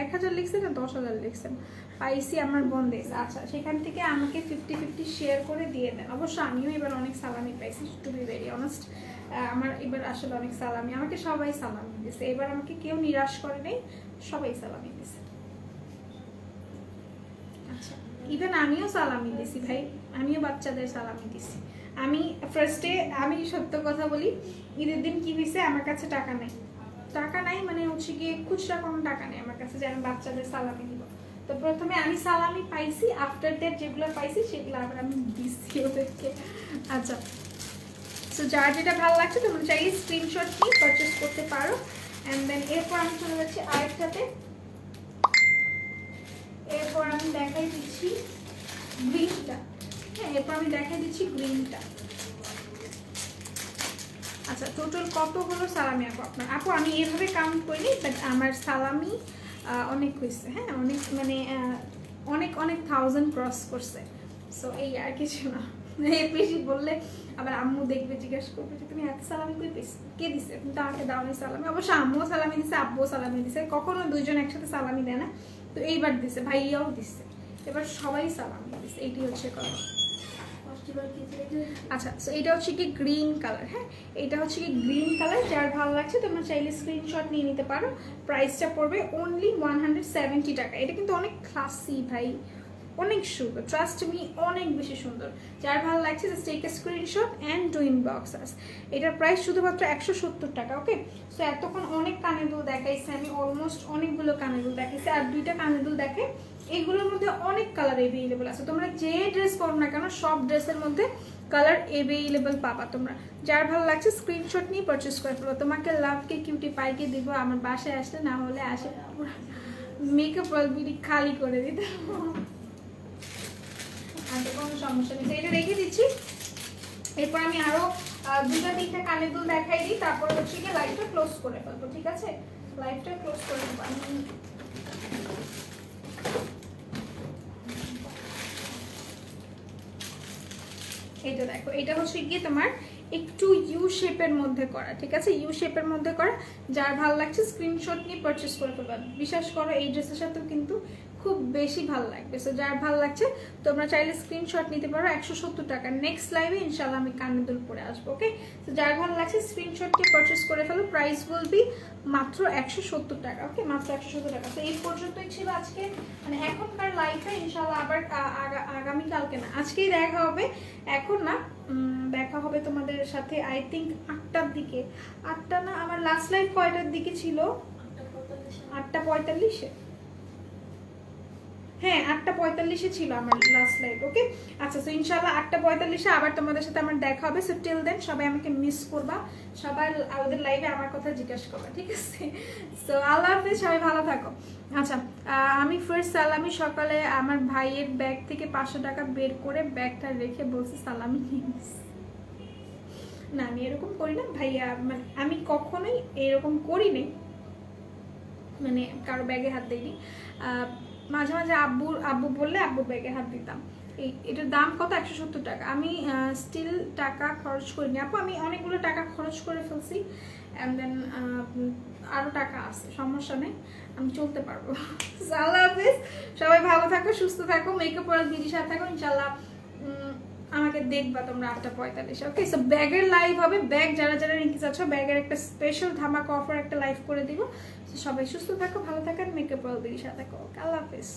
1000 লিখছেন না 10,000 লিখছেন, পাইছি আমার বন্ধে। আচ্ছা, সেখান থেকে আমাকে 50-50 শেয়ার করে দিয়ে দেন। অবশ্য আমিও এবার অনেক সালামি পাইছি, টু বি ভেরি অনেস্ট। আমার এবার আসলে অনেক সালামি, আমাকে সবাই সালামি দিয়েছে এবার, আমাকে কেউ নিরাশ করে নেই, সবাই সালামি দিয়েছে। ইভেন আমিও সালামি দিছি ভাই, আমিও বাচ্চাদের সালামি দিছি। আমি ফার্স্টে, আমি সত্য কথা বলি, ঈদের দিন কি হয়েছে, আমার কাছে টাকা নাই মানে হচ্ছে গিয়ে খুচরা কোনো টাকা নেই আমার কাছে যে আমি বাচ্চাদের সালামি দিব। তো প্রথমে আমি সালামি পাইছি, আফটার দ্যাট যেগুলো পাইছি সেগুলো আবার আমি দিচ্ছি ওদেরকে। আচ্ছা, সো যার যেটা ভালো লাগছে তোমরা চাইলে স্ক্রিনশট নিয়ে পারচেস করতে পারো। অ্যান্ড দেন এরপর আমি চলে যাচ্ছি আরেকটাতে। এরপর আমি দেখাই দিচ্ছি গ্রিনটা। হ্যাঁ, এরপর আমি দেখাই দিচ্ছি গ্রিনটা। আচ্ছা, টোটাল কত হলো সালামি আপু আপনার? আপু আমি এভাবে কাউন্ট করিনি, বাট আমার সালামি অনেক হয়েছে। হ্যাঁ, অনেক মানে অনেক অনেক 1000 ক্রস করছে। সো এই আর কিছু না, এর বেশি বললে আবার আম্মু দেখবে, জিজ্ঞাসা করবে যে তুমি এত সালামি কই পেয়েছো, কে দিছে? তুমি তো আমাকে দাও নি সালামি। অবশ্য আম্মুও সালামি দিছে, আব্বুও সালামি দিছে, কখনো দুইজন একসাথে সালামি দেয় না। তো এইবার দিছে, ভাইয়াও দিছে, এবার সবাই সালামি দিছে, এইটি হচ্ছে কথা। আচ্ছা, সো এটা হচ্ছে কি গ্রিন কালার। হ্যাঁ, এটা হচ্ছে কি গ্রিন কালার, যার ভালো লাগছে তোমরা চাইলে স্ক্রিনশট নিয়ে নিতে পারো। প্রাইসটা পড়বে অনলি 170 টাকা। এটা কিন্তু অনেক ক্লাসি ভাই, অনেক সুন্দর, ট্রাস্ট মি, অনেক বেশি সুন্দর। যার ভালো লাগছে just take a screenshot and do inbox us. এটার প্রাইস শুধুমাত্র 170 টাকা। ওকে, সো এতক্ষণ অনেক কানের দুল দেখাইছে আমি, অলমোস্ট অনেকগুলো কানের দুল দেখাইছি, আর দুইটা কানের দুল দেখে। এইগুলোর মধ্যে অনেক কালার অ্যাভেলেবল আছে, তোমরা যে ড্রেস পরো না কেন সব ড্রেসের মধ্যে কালার অ্যাভেলেবল পাবা তোমরা। যার ভালো লাগছে স্ক্রিনশট নিয়ে পারচেস করে ফেলো। তোমাকে লাভকে কিউটি পাইকে দিব আমার বাসায় আসলে, না হলে আসে পুরো মেকআপ অলরেডি খালি করে দিতে। আচ্ছা, কোনো সমস্যা নেই, এটা রেখে দিচ্ছি। এরপর আমি আরো দুটা তিনটা কানের দুল দেখাই দিই, তারপর হচ্ছে গিয়ে লাইভটা ক্লোজ করে ফেলবো। ঠিক আছে, লাইভটা ক্লোজ করে দেবো আমি। এটা দেখো, এটা হচ্ছে গিয়ে তোমার একটু ইউ শেপের মধ্যে করা। ঠিক আছে, ইউ শেপের মধ্যে করা। যার ভালো লাগছে স্ক্রিনশট নিয়ে পারচেস করে ফেলবা। বিশ্বাস করো এই ড্রেসের সাথেও কিন্তু খুব বেশি ভালো লাগবে। সো যার ভালো লাগছে তোমরা চাইলে স্ক্রিনশট নিতে পারো। 170 টাকা। নেক্সট লাইভে ইনশাল্লাহ আমি কানের দুল পরে আসবো। ওকে, তো যার ভালো লাগছে স্ক্রিনশট নিয়ে পারচেস করে ফেলো। প্রাইস বলবি মাত্র 170 টাকা। ওকে, মাত্র 170 টাকা। তো এই পর্যন্তই ছিল আজকে মানে এখনকার লাইভে। ইনশাল্লাহ আবার আগামীকালকে না, আজকেই দেখা হবে। এখন না, দেখা হবে তোমাদের সাথে আই থিঙ্ক 8টার দিকে। 8টা না, আমার লাস্ট লাইভ কয়টার দিকে ছিল? 8:45-এ। হ্যাঁ, 8:45-এ ছিল আমার লাস্ট লাইভ। ওকে, আচ্ছা, তো ইনশাআল্লাহ 8:45-এ আবার তোমাদের সাথে আমার দেখা হবে। সো টিল দেন সবাই আমাকে মিস করবা, সবাই আমাদের লাইভে আমার কথা জিজ্ঞাসা করবা। ঠিক আছে, সো আল্লাহ হাফেজ, সবাই ভালো থাকো। আচ্ছা, আমি ফার্স্ট সালামি সকালে আমার ভাইয়ের ব্যাগ থেকে 500 টাকা বের করে ব্যাগটা রেখে বলছি সালামি নিস। না, আমি এরকম করি না ভাইয়া, মানে আমি কখনোই এরকম করি নাই, মানে কারো ব্যাগে হাত দিইনি। মাঝে মাঝে আব্বু বললে আব্বুর ব্যাগে হাত দিতাম। এটার দাম কত? 170 টাকা। আমি স্টিল টাকা খরচ করিনি আপু, আমি অনেকগুলো টাকা খরচ করে ফেলছি। অ্যান্ড দেন আরও টাকা আছে, সমস্যা নেই, আমি চলতে পারবো। আল্লাহ হাফিজ, সবাই ভালো থাকো, সুস্থ থাকো, মেকআপ ওয়ার্ল্ড দিদির সাথে থাকো। ইনশাল্লাহ আমাকে দেখবা তোমরা 8:45। ওকে, সো ব্যাগের লাইভ হবে। ব্যাগ যারা যারা নিতে চাচ্ছ, ব্যাগের একটা স্পেশাল ধামাকা অফার একটা লাইভ করে দিব। সবাই সুস্থ থাকো, ভালো থাকো, মেকআপ ওয়ার্ল্ড দিদির সাথে থাকো। আল্লাহ হাফিজ।